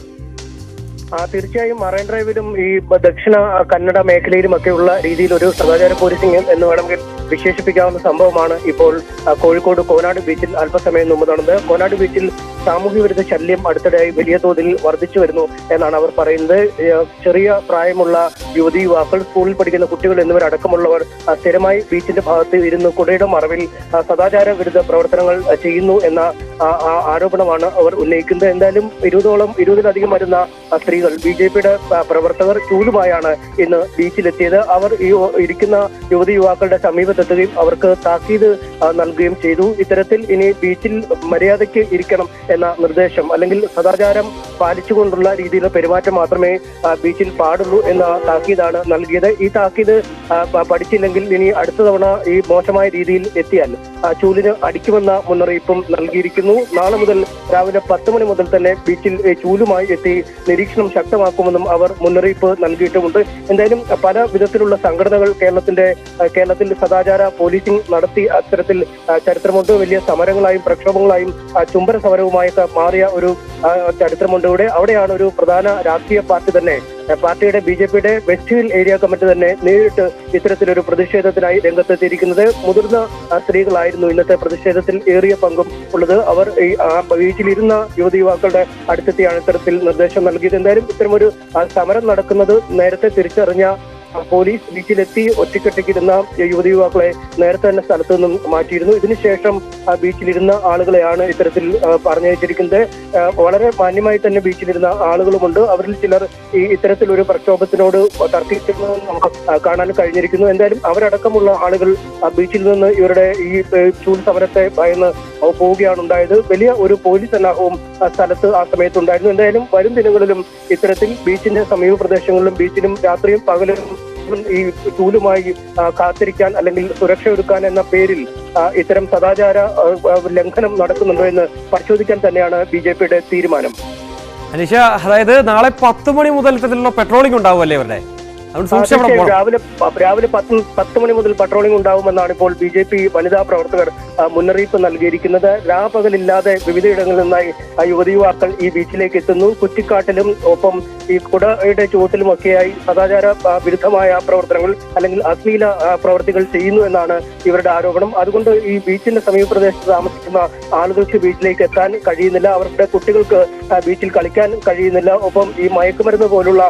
തീർച്ചയായും മറൈൻ ഡ്രൈവിലും ഈ ദക്ഷിണ കന്നഡ മേഖലയിലുമൊക്കെയുള്ള രീതിയിൽ ഒരു സദാചാര പോലീസിംഗ് എന്ന് വേണമെങ്കിൽ വിശേഷിപ്പിക്കാവുന്ന സംഭവമാണ് ഇപ്പോൾ കോഴിക്കോട് കോനാട് ബീച്ചിൽ അല്പസമയം മുമ്പ് നടന്നത്. കോനാട് ബീച്ചിൽ സാമൂഹ്യ വിരുദ്ധ ശല്യം അടുത്തിടെയായി വലിയ തോതിൽ വർദ്ധിച്ചു വരുന്നു എന്നാണ് അവർ പറയുന്നത്. ചെറിയ പ്രായമുള്ള യുവതി യുവാക്കൾ, സ്കൂളിൽ പഠിക്കുന്ന കുട്ടികൾ എന്നിവരടക്കമുള്ളവർ സ്ഥിരമായി ബീച്ചിന്റെ ഭാഗത്ത് ഇരുന്ന് കുടയുടെ മറവിൽ സദാചാര വിരുദ്ധ പ്രവർത്തനങ്ങൾ ചെയ്യുന്നു എന്ന ആരോപണമാണ് അവർ ഉന്നയിക്കുന്നത്. എന്തായാലും 20-ലധികം വരുന്ന സ്ത്രീകൾ, BJPയുടെ പ്രവർത്തകർ ചൂലുമായാണ് ഇന്ന് ബീച്ചിലെത്തിയത്. അവർ ഈ ഇരിക്കുന്ന യുവതി യുവാക്കളുടെ സമീപത്തെത്തുകയും അവർക്ക് താക്കീത് നൽകുകയും ചെയ്തു. ഇത്തരത്തിൽ ഇനി ബീച്ചിൽ മര്യാദയ്ക്ക് ഇരിക്കണം എന്ന നിർദ്ദേശം, അല്ലെങ്കിൽ സദാചാരം പാലിച്ചുകൊണ്ടുള്ള രീതിയിലുള്ള പെരുമാറ്റം മാത്രമേ ബീച്ചിൽ പാടുള്ളൂ എന്ന താക്കീതാണ് നൽകിയത്. ഈ താക്കീത് പഠിച്ചില്ലെങ്കിൽ ഇനി അടുത്ത തവണ ഈ മോശമായ രീതിയിൽ എത്തിയാൽ ചൂലിന് അടിക്കുമെന്ന മുന്നറിയിപ്പും നൽകിയിരിക്കുന്നു. നാളെ മുതൽ രാവിലെ 10 മണി മുതൽ തന്നെ ബീച്ചിൽ ചൂലുമായി എത്തി നിരീക്ഷണം ശക്തമാക്കുമെന്നും അവർ മുന്നറിയിപ്പ് നൽകിയിട്ടുമുണ്ട്. എന്തായാലും പല വിധത്തിലുള്ള സംഘടനകൾ കേരളത്തിൽ സദാചാര പോലീസിംഗ് നടത്തി അത്തരത്തിൽ ചരിത്രമുണ്ട്. വലിയ സമരങ്ങളായും പ്രക്ഷോഭങ്ങളായും ചുംബന സമരവുമായൊക്കെ മാറിയ ഒരു ചരിത്രമുണ്ട് ഇവിടെ. അവിടെയാണ് ഒരു പ്രധാന രാഷ്ട്രീയ പാർട്ടി തന്നെ, പാർട്ടിയുടെ BJPയുടെ വെസ്റ്റ് ഹിൽ ഏരിയ കമ്മിറ്റി തന്നെ നേരിട്ട് ഇത്തരത്തിലൊരു പ്രതിഷേധത്തിനായി രംഗത്തെത്തിയിരിക്കുന്നത്. മുതിർന്ന സ്ത്രീകളായിരുന്നു ഇന്നത്തെ പ്രതിഷേധത്തിൽ ഏറിയ പങ്കും ഉള്ളത്. അവർ ഈ ബീച്ചിലിരുന്ന യുവതി യുവാക്കളുടെ അടുത്തെത്തിയാണ് ഇത്തരത്തിൽ നിർദ്ദേശം നൽകിയത്. എന്തായാലും ഇത്തരമൊരു സമരം നടക്കുന്നത് നേരത്തെ തിരിച്ചറിഞ്ഞ പോലീസ് ബീച്ചിലെത്തി ഒറ്റക്കെട്ടിക്കിരുന്ന യുവതി യുവാക്കളെ നേരത്തെ തന്നെ സ്ഥലത്തു നിന്നും മാറ്റിയിരുന്നു. ഇതിനുശേഷം ബീച്ചിലിരുന്ന ആളുകളെയാണ് ഇത്തരത്തിൽ പറഞ്ഞയച്ചിരിക്കുന്നത്. വളരെ മാന്യമായി തന്നെ ബീച്ചിലിരുന്ന ആളുകളുമുണ്ട്. അവരിൽ ചിലർ ഇത്തരത്തിലൊരു പ്രക്ഷോഭത്തിനോട് തർക്കിക്കുന്നത് നമുക്ക് കാണാൻ കഴിഞ്ഞിരിക്കുന്നു. എന്തായാലും അവരടക്കമുള്ള ആളുകൾ ബീച്ചിൽ നിന്ന് ഇവരുടെ ഈ ചൂൽ സമരത്തെ ഭയന്ന് പോവുകയാണ് ഉണ്ടായത്. വലിയ ഒരു പോലീസ് സന്നാഹവും സ്ഥലത്ത് ആ സമയത്തുണ്ടായിരുന്നു. എന്തായാലും വരും ദിനങ്ങളിലും ഇത്തരത്തിൽ ബീച്ചിന്റെ സമീപ പ്രദേശങ്ങളിലും ബീച്ചിലും രാത്രിയും പകലും ഈ ചൂലുമായി കാത്തിരിക്കാൻ അല്ലെങ്കിൽ സുരക്ഷ ഒരുക്കാൻ എന്ന പേരിൽ ഇത്തരം സദാചാര ലംഘനം നടക്കുന്നുണ്ടോ എന്ന് പരിശോധിക്കാൻ തന്നെയാണ് BJPയുടെ തീരുമാനം. അനീഷ, അതായത് നാളെ 10 മണി മുതൽ ഇത്തരത്തിലുള്ള പെട്രോളിംഗ് ഉണ്ടാവുമല്ലേ ഇവരുടെ? അതുകൊണ്ട് സൂക്ഷിച്ച് അവിടെ പോകണം. രാവിലെ 10 മണി മുതൽ പട്രോളിംഗ് ഉണ്ടാവുമെന്നാണ് ഇപ്പോൾ BJP വനിതാ പ്രവർത്തകർ മുന്നറിയിപ്പ് നൽകിയിരിക്കുന്നത്. രാപകലില്ലാതെ വിവിധയിടങ്ങളിൽ നിന്നായി യുവതി യുവാക്കൾ ഈ ബീച്ചിലേക്ക് എത്തുന്നു. കുറ്റിക്കാട്ടിലും ഒപ്പം ഈ കുടയുടെ ചുവട്ടിലുമൊക്കെയായി സദാചാര വിരുദ്ധമായ പ്രവർത്തനങ്ങൾ അല്ലെങ്കിൽ അശ്ലീല പ്രവർത്തികൾ ചെയ്യുന്നു എന്നാണ് ഇവരുടെ ആരോപണം. അതുകൊണ്ട് ഈ ബീച്ചിന്റെ സമീപപ്രദേശത്ത് താമസിക്കുന്ന ആളുകൾക്ക് ബീച്ചിലേക്ക് എത്താൻ കഴിയുന്നില്ല. അവരുടെ കുട്ടികൾക്ക് ബീച്ചിൽ കളിക്കാൻ കഴിയുന്നില്ല. ഒപ്പം ഈ മയക്കുമരുന്ന് പോലുള്ള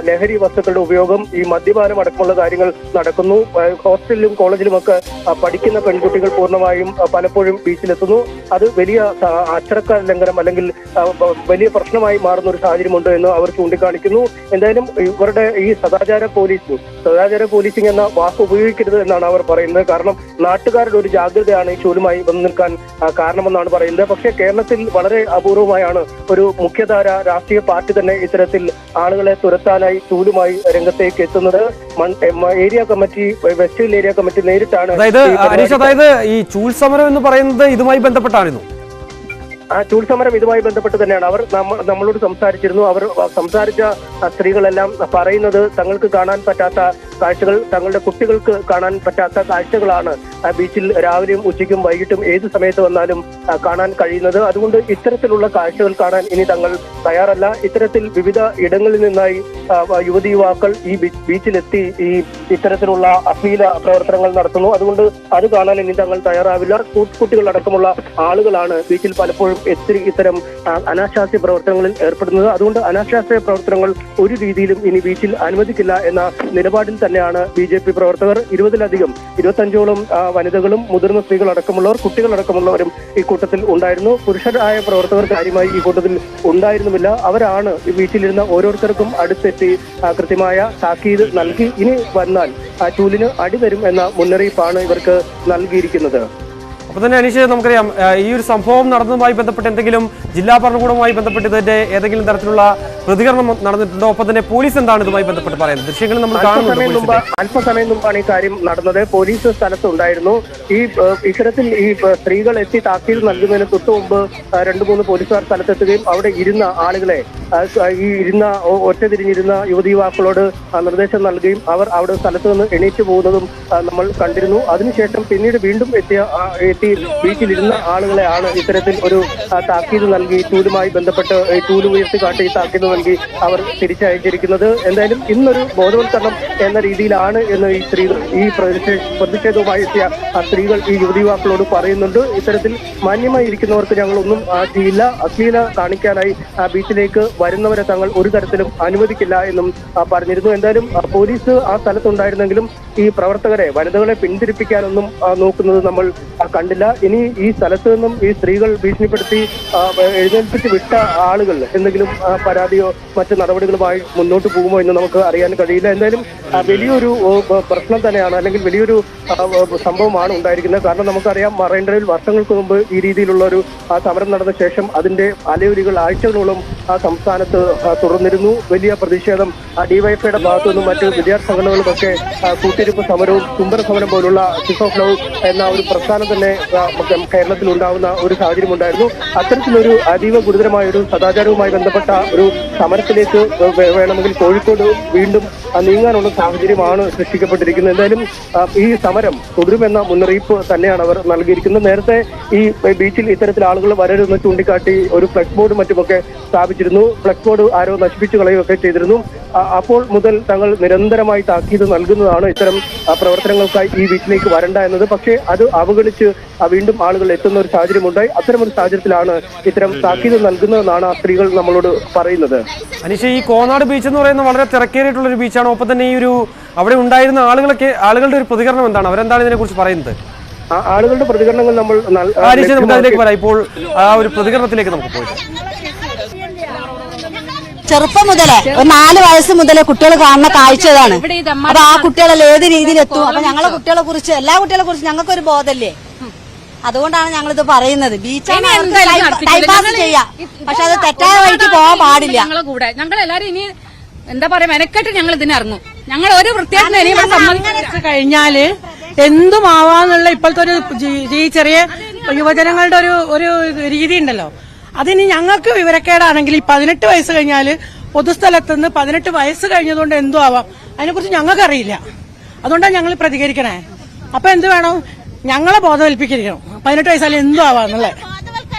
ലഹരി വസ്തുക്കളുടെ ഉപയോഗം, ഈ മദ്യപാനം അടക്കമുള്ള കാര്യങ്ങൾ നടക്കുന്നു. ഹോസ്റ്റലിലും കോളേജിലുമൊക്കെ പഠിക്കുന്ന പെൺകുട്ടികൾ പൂർണ്ണമായും പലപ്പോഴും ബീച്ചിലെത്തുന്നു. അത് വലിയ അച്ചടക്ക ലംഘനം അല്ലെങ്കിൽ വലിയ പ്രശ്നമായി മാറുന്ന ഒരു സാഹചര്യമുണ്ട് എന്ന് അവർ ചൂണ്ടിക്കാണിക്കുന്നു. എന്തായാലും ഇവരുടെ ഈ സദാചാര പോലീസിംഗ് എന്ന വാക്ക് ഉപയോഗിക്കരുത് എന്നാണ് അവർ പറയുന്നത്. കാരണം നാട്ടുകാരുടെ ഒരു ജാഗ്രതയാണ് ഈ ചൂലുമായി വന്നു നിൽക്കാൻ കാരണമെന്നാണ് പറയുന്നത്. പക്ഷേ കേരളത്തിൽ വളരെ അപൂർവമായാണ് ഒരു മുഖ്യധാര രാഷ്ട്രീയ പാർട്ടി തന്നെ ഇത്തരത്തിൽ ആളുകളെ തുരത്താനായി ചൂലുമായി രംഗത്തേക്ക് എത്തുന്നത്. Area committee, west hill area committee നേരിട്ടാണ്. അതായത് ഈ ചൂൽ സമരം എന്ന് പറയുന്നത് ഇതുമായി ബന്ധപ്പെട്ടായിരുന്നു. ആ ചൂൽ സമരം ഇതുമായി ബന്ധപ്പെട്ട് തന്നെയാണ്. അവർ നമ്മളോട് സംസാരിച്ചിരുന്നു. അവർ സംസാരിച്ച സ്ത്രീകളെല്ലാം പറയുന്നത് തങ്ങൾക്ക് കാണാൻ പറ്റാത്ത കാഴ്ചകൾ, തങ്ങളുടെ കുട്ടികൾക്ക് കാണാൻ പറ്റാത്ത കാഴ്ചകളാണ് ബീച്ചിൽ രാവിലെയും ഉച്ചയ്ക്കും വൈകിട്ടും ഏത് സമയത്ത് വന്നാലും കാണാൻ കഴിയുന്നത്. അതുകൊണ്ട് ഇത്തരത്തിലുള്ള കാഴ്ചകൾ കാണാൻ ഇനി തങ്ങൾ തയ്യാറല്ല. ഇത്തരത്തിൽ വിവിധ ഇടങ്ങളിൽ നിന്നായി യുവതി യുവാക്കൾ ഈ ബീച്ചിലെത്തി ഈ ഇത്തരത്തിലുള്ള അശ്ലീല പ്രവർത്തനങ്ങൾ നടത്തുന്നു. അതുകൊണ്ട് അത് കാണാൻ ഇനി തങ്ങൾ തയ്യാറാവില്ല. കുട്ടികളടക്കമുള്ള ആളുകളാണ് ബീച്ചിൽ പലപ്പോഴും ഇത്തരം അനാശാസ്യ പ്രവർത്തനങ്ങളിൽ ഏർപ്പെടുന്നത്. അതുകൊണ്ട് അനാശാസ്യ പ്രവർത്തനങ്ങൾ ഒരു രീതിയിലും ഇനി ബീച്ചിൽ അനുവദിക്കില്ല എന്ന നിലപാടിൽ തന്നെയാണ് BJP പ്രവർത്തകർ. 25ഓളം വനിതകളും മുതിർന്ന സ്ത്രീകളടക്കമുള്ളവർ, കുട്ടികളടക്കമുള്ളവരും ഈ കൂട്ടത്തിൽ ഉണ്ടായിരുന്നു. പുരുഷരായ പ്രവർത്തകർ കാര്യമായി ഈ കൂട്ടത്തിൽ ഉണ്ടായിരുന്നുമില്ല. അവരാണ് ഈ ബീച്ചിലിരുന്ന ഓരോരുത്തർക്കും അടുത്തെത്തി കൃത്യമായ താക്കീത് നൽകി ഇനി വന്നാൽ ചൂലിന് അടി തരും എന്ന മുന്നറിയിപ്പാണ് ഇവർക്ക് നൽകിയിരിക്കുന്നത്. അപ്പൊ തന്നെ അനീഷ്, നമുക്കറിയാം ഈ ഒരു സംഭവം നടന്നതുമായി ബന്ധപ്പെട്ട് എന്തെങ്കിലും ജില്ലാ ഭരണകൂടവുമായി ബന്ധപ്പെട്ട് ഇതിന്റെ ഏതെങ്കിലും തരത്തിലുള്ള പ്രതികരണം നടന്നിട്ടുണ്ടോ? ഒപ്പം തന്നെ പോലീസ് എന്താണ് ഇതുമായി ബന്ധപ്പെട്ട് പറയുന്നത്? ദൃശ്യങ്ങൾ നമ്മൾ കാണുന്നുണ്ട്. അല്പസമയം മുമ്പാണ് ഈ കാര്യം നടന്നത്. പോലീസ് സ്ഥലത്തുണ്ടായിരുന്നു. ഈ ഇത്തരത്തിൽ ഈ സ്ത്രീകൾ എത്തി താക്കീത് നൽകുന്നതിന് തൊട്ടു മുമ്പ് 2-3 പോലീസുകാർ സ്ഥലത്തെത്തുകയും അവിടെ ഇരുന്ന ആളുകളെ ഈ ഒറ്റ തിരിഞ്ഞിരുന്ന യുവതി യുവാക്കളോട് നിർദ്ദേശം നൽകുകയും അവർ അവിടെ സ്ഥലത്ത് നിന്ന് എണീറ്റ് പോകുന്നതും നമ്മൾ കണ്ടിരുന്നു. അതിനുശേഷം പിന്നീട് വീണ്ടും എത്തി ബീച്ചിലിരുന്ന ആളുകളെയാണ് ഇത്തരത്തിൽ ഒരു താക്കീത് നൽകി ചൂലുമായി ബന്ധപ്പെട്ട് ചൂല് ഉയർത്തി കാട്ടി താക്കീത് നൽകി അവർ തിരിച്ചയച്ചിരിക്കുന്നത്. എന്തായാലും ഇന്നൊരു ബോധവൽക്കരണം എന്ന രീതിയിലാണ് എന്ന് ഈ സ്ത്രീകൾ ഈ പ്രതിഷേധവുമായി എത്തിയ സ്ത്രീകൾ ഈ യുവതി യുവാക്കളോട് പറയുന്നുണ്ട്. ഇത്തരത്തിൽ മാന്യമായി ഇരിക്കുന്നവർക്ക് ഞങ്ങളൊന്നും ചെയ്യില്ല. അശ്ലീല കാണിക്കാനായി ബീച്ചിലേക്ക് വരുന്നവരെ തങ്ങൾ ഒരു തരത്തിലും അനുവദിക്കില്ല എന്നും പറഞ്ഞിരുന്നു. എന്തായാലും പോലീസ് ആ സ്ഥലത്തുണ്ടായിരുന്നെങ്കിലും ഈ പ്രവർത്തകരെ, വനിതകളെ പിന്തിരിപ്പിക്കാനൊന്നും നോക്കുന്നത് നമ്മൾ കണ്ടില്ല. ഇനി ഈ സ്ഥലത്ത് നിന്നും ഈ സ്ത്രീകൾ ഭീഷണിപ്പെടുത്തി എഴുന്നേൽപ്പിച്ച് വിട്ട ആളുകൾ എന്തെങ്കിലും പരാതിയോ മറ്റ് നടപടികളുമായി മുന്നോട്ട് പോകുമോ എന്ന് നമുക്ക് അറിയാൻ കഴിയില്ല. എന്തായാലും വലിയൊരു പ്രശ്നം തന്നെയാണ്, അല്ലെങ്കിൽ വലിയൊരു സംഭവമാണ് ഉണ്ടായിരിക്കുന്നത്. കാരണം നമുക്കറിയാം, മറൈൻ ഡ്രൈവിൽ വർഷങ്ങൾക്ക് മുമ്പ് ഈ രീതിയിലുള്ള ഒരു സമരം നടന്ന ശേഷം അതിന്റെ അലയൊലികൾ ആഴ്ചകളോളം സംസ്ഥാനത്ത് തുടർന്നിരുന്നു. വലിയ പ്രതിഷേധം ഡിവൈഎഫ്ഐയുടെ ഭാഗത്തു നിന്നും മറ്റ് വിദ്യാർത്ഥി സംഘടനകളുമൊക്കെ കൂട്ടിരിപ്പ് സമരവും കുംഭര സമരം പോലുള്ള കിസ് ഓഫ് ലവ് എന്ന ഒരു പ്രസ്ഥാനം തന്നെ കേരളത്തിൽ ഉണ്ടാവുന്ന ഒരു സാഹചര്യം ഉണ്ടായിരുന്നു. അത്തരത്തിലൊരു അതീവ ഗുരുതരമായ ഒരു സദാചാരവുമായി ബന്ധപ്പെട്ട ഒരു സമരത്തിലേക്ക് വേണമെങ്കിൽ കോഴിക്കോട് വീണ്ടും നീങ്ങാനുള്ള സാഹചര്യമാണ് സൃഷ്ടിക്കപ്പെട്ടിരിക്കുന്നത്. എന്തായാലും ഈ സമരം തുടരുമെന്ന മുന്നറിയിപ്പ് തന്നെയാണ് അവർ നൽകിയിരിക്കുന്നത്. നേരത്തെ ഈ ബീച്ചിൽ ഇത്തരത്തിൽ ആളുകൾ വരരുതെന്ന് ചൂണ്ടിക്കാട്ടി ഒരു ഫ്ലെക്സ് ബോർഡ് മറ്റുമൊക്കെ സ്ഥാപിച്ചിരുന്നു. ഫ്ലെക്സ് ബോർഡ് ആരോ നശിപ്പിച്ചു കളയുകയൊക്കെ ചെയ്തിരുന്നു. അപ്പോൾ മുതൽ തങ്ങൾ നിരന്തരമായി താക്കീത് നൽകുന്നതാണ് ഇത്തരം പ്രവർത്തനങ്ങൾക്കായി ഈ ബീച്ചിലേക്ക് വരണ്ട എന്നത്. പക്ഷേ അത് അവഗണിച്ച് വീണ്ടും ആളുകൾ എത്തുന്ന ഒരു സാഹചര്യമുണ്ടായി. അത്തരമൊരു സാഹചര്യത്തിലാണ് ഇത്തരം താക്കീത് നൽകുന്നതെന്നാണ് ആ സ്ത്രീകൾ നമ്മളോട് പറയുന്നത്. അനീഷ്, ഈ കോനാട് ബീച്ച് എന്ന് പറയുന്നത് വളരെ തിരക്കേറിയിട്ടുള്ള ഒരു ബീച്ചാണ്. ഒപ്പം തന്നെ ഈ ഒരു അവിടെ ഉണ്ടായിരുന്ന ആളുകളുടെ ഒരു പ്രതികരണം എന്താണ്? അവരെന്താണ് ഇതിനെ കുറിച്ച് പറയുന്നത്? ആളുകളുടെ പ്രതികരണങ്ങൾ നമ്മൾ നമുക്ക് അതിലേക്ക് വരാം. ഇപ്പോൾ ആ ഒരു പ്രതികരണത്തിലേക്ക് നമുക്ക് പോയിട്ട് ചെറുപ്പം മുതലേ ഒരു 4 വയസ്സ് മുതലേ കുട്ടികൾ കാണുന്ന കാഴ്ച ഇതാണ്. അപ്പൊ ആ കുട്ടികളെല്ലാം ഏത് രീതിയിൽ എത്തും? അപ്പൊ ഞങ്ങളെ കുട്ടികളെ കുറിച്ച്, എല്ലാ കുട്ടികളെ കുറിച്ച് ഞങ്ങൾക്കൊരു ബോധല്ലേ? അതുകൊണ്ടാണ് ഞങ്ങളിത് പറയുന്നത്. ബീച്ചാണ് ടൈംപാസ് ചെയ്യാം, പക്ഷെ അത് തെറ്റായ വഴിക്ക് പോകാൻ പാടില്ല. ഞങ്ങളെ കൂടെ ഞങ്ങളെല്ലാരും ഇനി എന്താ പറയാ മെനക്കെട്ട് ഞങ്ങൾ ഇതിനിറങ്ങും. ഞങ്ങൾ ഒരു വൃത്തിയായിട്ട് കഴിഞ്ഞാല് എന്തുമാവാന്നുള്ള ഇപ്പോഴത്തെ ഒരു ചെറിയ യുവജനങ്ങളുടെ ഒരു രീതി ഉണ്ടല്ലോ, അതിന് ഞങ്ങൾക്ക് വിവരക്കേടാണെങ്കിൽ ഈ 18 വയസ്സ് കഴിഞ്ഞാൽ പൊതുസ്ഥലത്തുനിന്ന് 18 വയസ്സ് കഴിഞ്ഞതുകൊണ്ട് എന്തും ആവാം. അതിനെക്കുറിച്ച് ഞങ്ങൾക്ക് അറിയില്ല. അതുകൊണ്ടാണ് ഞങ്ങൾ പ്രതികരിക്കണേ. അപ്പൊ എന്ത് വേണം? ഞങ്ങളെ ബോധവൽപ്പിക്കണം. 18 വയസ്സായാലും എന്തും ആവാന്നുള്ളത്.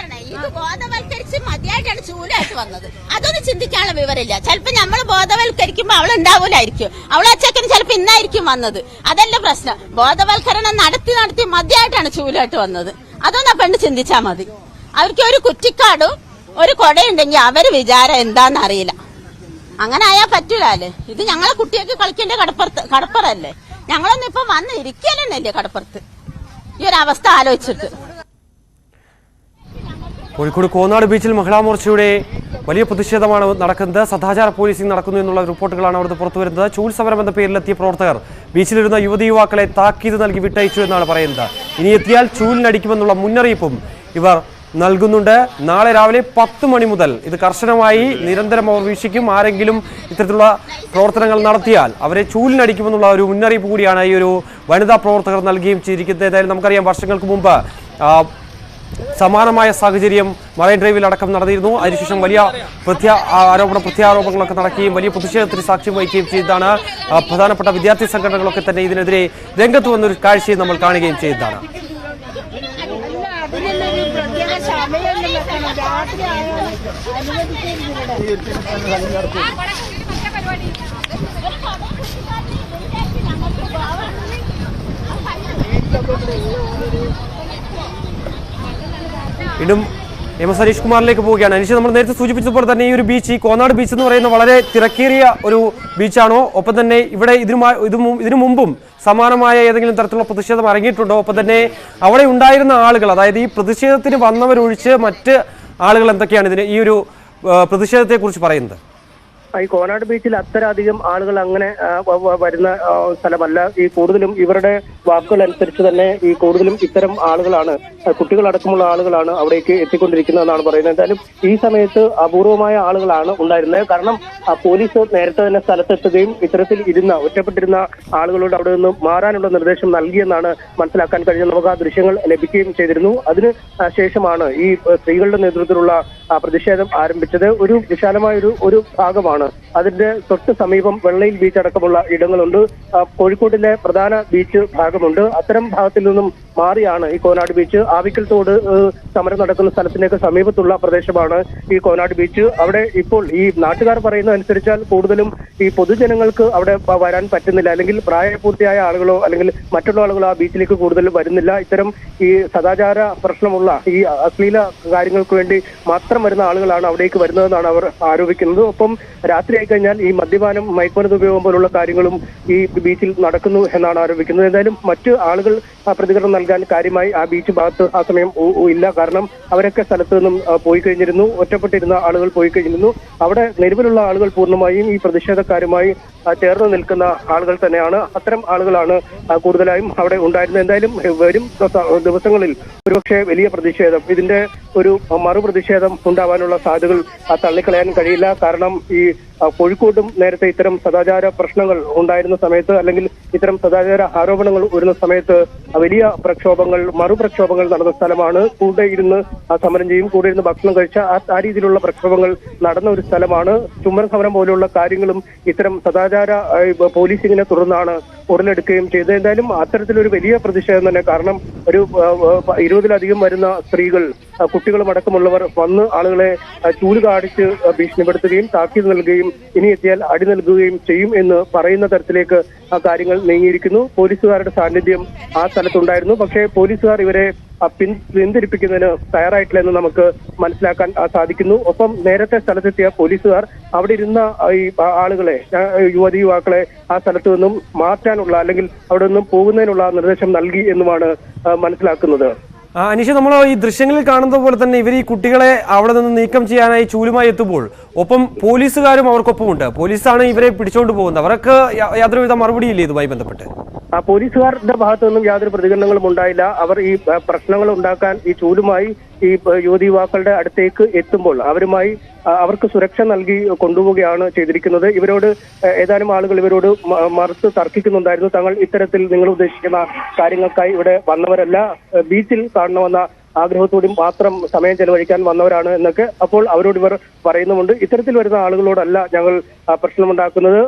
ബോധവൽക്കരിച്ച് മതിയായിട്ടാണ് ചൂലായിട്ട് വന്നത്. അതൊന്നും ചിന്തിക്കാനുള്ള വിവരമില്ല. ചിലപ്പോ നമ്മൾ ബോധവൽക്കരിക്കുമ്പോ അവളുണ്ടാവൂലായിരിക്കും. അവളെ അച്ചക്കന് ചിലപ്പോ ഇന്നായിരിക്കും വന്നത്. അതല്ല പ്രശ്നം. ബോധവൽക്കരണം നടത്തി മതിയായിട്ടാണ് ചൂലായിട്ട് വന്നത്. അതൊന്നും ആ പെണ്ണ് ചിന്തിച്ചാ മതി. അവർക്ക് ഒരു കുറ്റിക്കാടും ഒരു കൊടയുണ്ടെങ്കിൽ അവര് വിചാരം എന്താന്ന് അറിയില്ല. അങ്ങനെ ആയാൽ പറ്റൂലല്ലേ. ഇത് ഞങ്ങളെ കുട്ടികൾക്ക് കളിക്കേണ്ട കടപ്പുറല്ലേ. ഞങ്ങളൊന്നും ഇപ്പൊ വന്ന് ഇരിക്കലല്ലേ കടപ്പുറത്ത്. ഈ ഒരു അവസ്ഥ ആലോചിച്ചിട്ട് കോഴിക്കോട് കോന്നാട് ബീച്ചിൽ മഹിളാ മോർച്ചയുടെ വലിയ പ്രതിഷേധമാണ് നടക്കുന്നത്. സദാചാര പോലീസിംഗ് നടക്കുന്നു എന്നുള്ള റിപ്പോർട്ടുകളാണ് അവിടുന്ന് പുറത്തുവരുന്നത്. ചൂൽ സമരം എന്ന പേരിലെത്തിയ പ്രവർത്തകർ ബീച്ചിലിരുന്ന യുവതിയുവാക്കളെ താക്കീത് നൽകി വിട്ടയച്ചു എന്നാണ് പറയുന്നത്. ഇനി എത്തിയാൽ ചൂലിനടിക്കുമെന്നുള്ള മുന്നറിയിപ്പും ഇവർ നൽകുന്നുണ്ട്. നാളെ രാവിലെ 10 മണി മുതൽ ഇത് കർശനമായി നിരന്തരം അവർ വീക്ഷിക്കും. ആരെങ്കിലും ഇത്തരത്തിലുള്ള പ്രവർത്തനങ്ങൾ നടത്തിയാൽ അവരെ ചൂലിനടിക്കുമെന്നുള്ള ഒരു മുന്നറിയിപ്പ് കൂടിയാണ് ഈ ഒരു വനിതാ പ്രവർത്തകർ നൽകുകയും ചെയ്തിരിക്കുന്നത്. ഏതായാലും നമുക്കറിയാം, വർഷങ്ങൾക്ക് മുമ്പ് സമാനമായ സാഹചര്യം മറൈൻ ഡ്രൈവിൽ അടക്കം നടന്നിരുന്നു. അതിനുശേഷം വലിയ പ്രത്യാരോപണങ്ങളൊക്കെ നടക്കുകയും വലിയ പ്രതിഷേധത്തിന് സാക്ഷ്യം വഹിക്കുകയും ചെയ്തതാണ്. പ്രധാനപ്പെട്ട വിദ്യാർത്ഥി സംഘടനകളൊക്കെ തന്നെ ഇതിനെതിരെ രംഗത്ത് വന്നൊരു കാഴ്ചയും നമ്മൾ കാണുകയും ചെയ്തതാണ്. വീണ്ടും എം.എസ്. ഹരീഷ് കുമാറിലേക്ക് പോവുകയാണ്. അനീഷ്, നമ്മൾ നേരത്തെ സൂചിപ്പിച്ചതുപോലെ തന്നെ ഈ ഒരു ബീച്ച്, ഈ കോന്നാട് ബീച്ച് എന്ന് പറയുന്ന വളരെ തിരക്കേറിയ ഒരു ബീച്ചാണോ? ഒപ്പം തന്നെ ഇവിടെ ഇതിനു മുമ്പും സമാനമായ ഏതെങ്കിലും തരത്തിലുള്ള പ്രതിഷേധം ഇറങ്ങിയിട്ടുണ്ടോ? ഒപ്പം തന്നെ അവിടെ ഉണ്ടായിരുന്ന ആളുകൾ, അതായത് ഈ പ്രതിഷേധത്തിന് വന്നവരൊഴിച്ച് മറ്റ് ആളുകൾ എന്തൊക്കെയാണ് ഈ ഒരു പ്രതിഷേധത്തെക്കുറിച്ച് പറയുന്നത്? ഈ കോനാട് ബീച്ചിൽ അത്രയധികം ആളുകൾ അങ്ങനെ വരുന്ന സ്ഥലമല്ല. ഈ കൂടുതലും ഇവരുടെ വാക്കുകൾ അനുസരിച്ച് തന്നെ ഈ കൂടുതലും ഇത്തരം ആളുകളാണ്, കുട്ടികളടക്കമുള്ള ആളുകളാണ് അവിടേക്ക് എത്തിക്കൊണ്ടിരിക്കുന്നതെന്നാണ് പറയുന്നത്. എന്തായാലും ഈ സമയത്ത് അപൂർവമായ ആളുകളാണ് ഉണ്ടായിരുന്നത്. കാരണം പോലീസ് നേരത്തെ തന്നെ സ്ഥലത്തെത്തുകയും ഇത്തരത്തിൽ ഒറ്റപ്പെട്ടിരുന്ന ആളുകളോട് അവിടെ നിന്ന് മാറാനുള്ള നിർദ്ദേശം നൽകിയെന്നാണ് മനസ്സിലാക്കാൻ കഴിഞ്ഞത്. നമുക്ക് ആ ദൃശ്യങ്ങൾ ലഭിക്കുകയും ചെയ്തിരുന്നു. അതിന് ശേഷമാണ് ഈ സ്ത്രീകളുടെ നേതൃത്വത്തിലുള്ള പ്രതിഷേധം ആരംഭിച്ചത്. ഒരു വിശാലമായ ഒരു ഭാഗമാണ്. അതിന്റെ തൊട്ട് സമീപം വെള്ളയിൽ ബീച്ച് അടക്കമുള്ള ഇടങ്ങളുണ്ട്. കോഴിക്കോട്ടിലെ പ്രധാന ബീച്ച് ഭാഗമുണ്ട്. അത്തരം ഭാഗത്തിൽ നിന്നും മാറിയാണ് ഈ കോനാട് ബീച്ച്. ആവിക്കൽ തോട് സമരം നടക്കുന്ന സ്ഥലത്തിനൊക്കെ സമീപത്തുള്ള പ്രദേശമാണ് ഈ കോനാട് ബീച്ച്. അവിടെ ഇപ്പോൾ ഈ നാട്ടുകാർ പറയുന്നത് അനുസരിച്ചാൽ കൂടുതലും ഈ പൊതുജനങ്ങൾക്ക് അവിടെ വരാൻ പറ്റുന്നില്ല, അല്ലെങ്കിൽ പ്രായപൂർത്തിയായ ആളുകളോ അല്ലെങ്കിൽ മറ്റുള്ള ആളുകളോ ആ ബീച്ചിലേക്ക് കൂടുതൽ വരുന്നില്ല. ഇത്തരം ഈ സദാചാര പ്രശ്നമുള്ള ഈ അശ്ലീല കാര്യങ്ങൾക്ക് വേണ്ടി മാത്രം വരുന്ന ആളുകളാണ് അവിടേക്ക് വരുന്നതെന്നാണ് അവർ ആരോപിക്കുന്നത്. ഒപ്പം രാത്രിയായി കഴിഞ്ഞാൽ ഈ മദ്യപാനം, മയക്കുമരുന്ന് ഉപയോഗം പോലുള്ള കാര്യങ്ങളും ഈ ബീച്ചിൽ നടക്കുന്നു എന്നാണ് ആരോപിക്കുന്നത്. എന്തായാലും മറ്റ് ആളുകൾ പ്രതികരണം നൽകാൻ കാര്യമായി ആ ബീച്ച് ഭാഗത്ത് ആ സമയം ഇല്ല. കാരണം അവരൊക്കെ സ്ഥലത്ത് നിന്നും പോയി കഴിഞ്ഞിരുന്നു. ഒറ്റപ്പെട്ടിരുന്ന ആളുകൾ പോയി കഴിഞ്ഞിരുന്നു. അവിടെ നിലവിലുള്ള ആളുകൾ പൂർണ്ണമായും ഈ പ്രതിഷേധക്കാരുമായി ചേർന്ന് നിൽക്കുന്ന ആളുകൾ തന്നെയാണ്. അത്തരം ആളുകളാണ് കൂടുതലായും അവിടെ ഉണ്ടായിരുന്നത്. എന്തായാലും വരും ദിവസങ്ങളിൽ ഒരുപക്ഷെ വലിയ പ്രതിഷേധം, ഇതിന്റെ ഒരു മറുപ്രതിഷേധം ഉണ്ടാവാനുള്ള സാധ്യതകൾ തള്ളിക്കളയാൻ കഴിയില്ല. കാരണം ഈ കോഴിക്കോട്ടും നേരത്തെ ഇത്തരം സദാചാര പ്രശ്നങ്ങൾ ഉണ്ടായിരുന്ന സമയത്ത്, അല്ലെങ്കിൽ ഇത്തരം സദാചാര ആരോപണങ്ങൾ വരുന്ന സമയത്ത് വലിയ മറുപ്രക്ഷോഭങ്ങൾ നടന്ന സ്ഥലമാണ്. കൂടെ ഇരുന്ന് സമരം ചെയ്യും, കൂടെ ഇരുന്ന് ഭക്ഷണം കഴിച്ച ആ രീതിയിലുള്ള പ്രക്ഷോഭങ്ങൾ നടന്ന ഒരു സ്ഥലമാണ്. ചുമർ സമരം പോലെയുള്ള കാര്യങ്ങളും ഇത്തരം സദാചാര പോലീസിങ്ങിനെ തുടർന്നാണ് ഉടലെടുക്കുകയും ചെയ്തത്. എന്തായാലും അത്തരത്തിലൊരു വലിയ പ്രതിഷേധം തന്നെ. കാരണം ഒരു 20-ലധികം വരുന്ന സ്ത്രീകൾ, കുട്ടികളും അടക്കമുള്ളവർ വന്ന് ആളുകളെ ചൂല് കാണിച്ച് ഭീഷണിപ്പെടുത്തുകയും താക്കീത് നൽകുകയും ഇനി എത്തിയാൽ അടി നൽകുകയും ചെയ്യും എന്ന് പറയുന്ന തരത്തിലേക്ക് ആ കാര്യങ്ങൾ നീങ്ങിയിരിക്കുന്നു. പോലീസുകാരുടെ സാന്നിധ്യം ആ സ്ഥലത്തുണ്ടായിരുന്നു. പക്ഷേ പോലീസുകാർ ഇവരെ പിന്തിരിപ്പിക്കുന്നതിന് തയ്യാറായിട്ടില്ലെന്ന് നമുക്ക് മനസ്സിലാക്കാൻ സാധിക്കുന്നു. ഒപ്പം നേരത്തെ സ്ഥലത്തെത്തിയ പോലീസുകാർ അവിടെ ഇരുന്ന ഈ ആളുകളെ, യുവാക്കളെ ആ സ്ഥലത്തു നിന്നും മാറ്റാനുള്ള, അല്ലെങ്കിൽ അവിടെ നിന്നും പോകുന്നതിനുള്ള നിർദ്ദേശം നൽകി എന്നുമാണ് മനസ്സിലാക്കുന്നത്. അനീഷ, നമ്മൾ ഈ ദൃശ്യങ്ങളിൽ കാണുന്നത് പോലെ തന്നെ ഇവർ ഈ കുട്ടികളെ അവിടെ നിന്ന് നീക്കം ചെയ്യാനായി ചൂലുമായി എത്തുമ്പോൾ ഒപ്പം പോലീസുകാരും അവർക്കൊപ്പമുണ്ട്. പോലീസാണ് ഇവരെ പിടിച്ചുകൊണ്ട് പോകുന്നത്. അവർക്ക് യാതൊരുവിധ മറുപടിയില്ലേ ഇതുമായി ബന്ധപ്പെട്ട്? പോലീസുകാരുടെ ഭാഗത്തു നിന്നും യാതൊരു പ്രതികരണങ്ങളും ഉണ്ടായില്ല. അവർ ഈ പ്രശ്നങ്ങൾ ഉണ്ടാക്കാൻ ഈ ചൂലുമായി ഈ യുവാക്കളുടെ അടുത്തേക്ക് എത്തുമ്പോൾ അവർക്ക് സുരക്ഷ നൽകി കൊണ്ടുപോവുകയാണ് ചെയ്തിരിക്കുന്നത്. ഇവരോട് ഏതാനും ആളുകൾ ഇവരോട് മറുത്ത് തർക്കിക്കുന്നുണ്ടായിരുന്നു. തങ്ങൾ ഇത്തരത്തിൽ നിങ്ങൾ ഉദ്ദേശിക്കുന്ന കാര്യങ്ങൾക്കായി ഇവിടെ വന്നവരല്ല, ബീച്ചിൽ കാണണമെന്ന ആഗ്രഹത്തോടും മാത്രം സമയം ചെലവഴിക്കാൻ വന്നവരാണ് എന്നൊക്കെ അപ്പോൾ അവരോട് ഇവർ പറയുന്നുമുണ്ട്. ഇത്തരത്തിൽ വരുന്ന ആളുകളോടല്ല ഞങ്ങൾ പ്രശ്നമുണ്ടാക്കുന്നത്.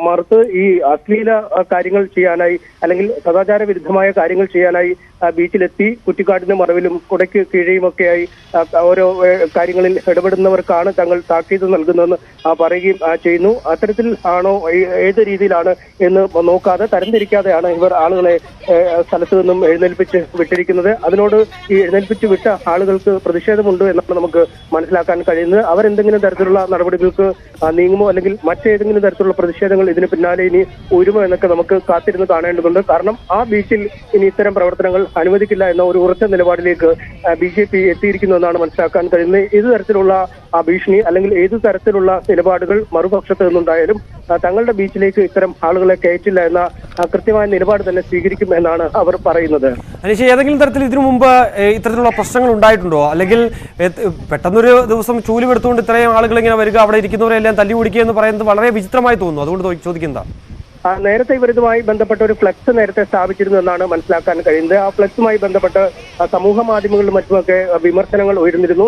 മറുത്ത് ഈ അശ്ലീല കാര്യങ്ങൾ ചെയ്യാനായി അല്ലെങ്കിൽ സദാചാര വിരുദ്ധമായ കാര്യങ്ങൾ ചെയ്യാനായി ബീച്ചിലെത്തി കുറ്റിക്കാടിന്റെ മറവിലും കുടയ്ക്ക് കീഴെയുമൊക്കെയായി ഓരോ കാര്യങ്ങളിൽ ഇടപെടുന്നവർക്കാണ് തങ്ങൾ താക്കീത് നൽകുന്നതെന്ന് പറയുകയും ചെയ്യുന്നു. അത്തരത്തിൽ ആണോ ഏത് രീതിയിലാണ് എന്ന് നോക്കാതെ തരംതിരിക്കാതെയാണ് ഇവർ ആളുകളെ സ്ഥലത്ത് നിന്നും എഴുന്നേൽപ്പിച്ച് വിട്ടിരിക്കുന്നത്. അതിനോട് ഈ എഴുന്നേൽപ്പിച്ച് വിട്ട ആളുകൾക്ക് പ്രതിഷേധമുണ്ട് എന്നാണ് നമുക്ക് മനസ്സിലാക്കാൻ കഴിയുന്നത്. അവരെന്തെങ്കിലും തരത്തിലുള്ള നടപടികൾക്ക് നീങ്ങുമോ അല്ലെങ്കിൽ മറ്റേതെങ്കിലും തരത്തിലുള്ള പ്രതിഷേധങ്ങൾ ഇതിന് പിന്നാലെ ഇനി ഉയരുമോ എന്നൊക്കെ നമുക്ക് കാത്തിരുന്ന് കാണേണ്ടതുണ്ട്. കാരണം ആ ബീച്ചിൽ ഇനി ഇത്തരം പ്രവർത്തനങ്ങൾ അനുവദിക്കില്ല എന്ന ഒരു ഉറച്ച നിലപാടിലേക്ക് BJP എത്തിയിരിക്കുന്നു എന്നാണ് മനസ്സിലാക്കാൻ കഴിയുന്നത്. ഏതു തരത്തിലുള്ള ഭീഷണി അല്ലെങ്കിൽ ഏതു തരത്തിലുള്ള നിലപാടുകൾ മറുപക്ഷത്ത് നിന്നുണ്ടായാലും തങ്ങളുടെ ബീച്ചിലേക്ക് ഇത്തരം ആളുകളെ കയറ്റില്ല എന്ന കൃത്യമായ നിലപാട് തന്നെ സ്വീകരിക്കും എന്നാണ് അവർ പറയുന്നത്. അനീഷ്, ഏതെങ്കിലും തരത്തിൽ ഇതിനു മുമ്പ് ഇത്തരത്തിലുള്ള പ്രശ്നങ്ങൾ ഉണ്ടായിട്ടുണ്ടോ? അല്ലെങ്കിൽ പെട്ടെന്നൊരു ദിവസം ചൂലുമെടുത്തുകൊണ്ട് ഇത്രയും ആളുകൾ ഇങ്ങനെ വരിക, അവിടെ ഇരിക്കുന്നവരെല്ലാം തല്ലി ഓടിക്കുക എന്ന് പറയുന്നത് വളരെ വിചിത്രമായി തോന്നുന്നു. അതുകൊണ്ട് ചോദിക്കുന്നതാ. നേരത്തെ ഇവരുമായി ബന്ധപ്പെട്ട ഒരു ഫ്ലെക്സ് നേരത്തെ സ്ഥാപിച്ചിരുന്നു എന്നാണ് മനസ്സിലാക്കാൻ കഴിയുന്നത്. ആ ഫ്ലെക്സുമായി ബന്ധപ്പെട്ട് സമൂഹ മാധ്യമങ്ങളിലും മറ്റുമൊക്കെ വിമർശനങ്ങൾ ഉയർന്നിരുന്നു.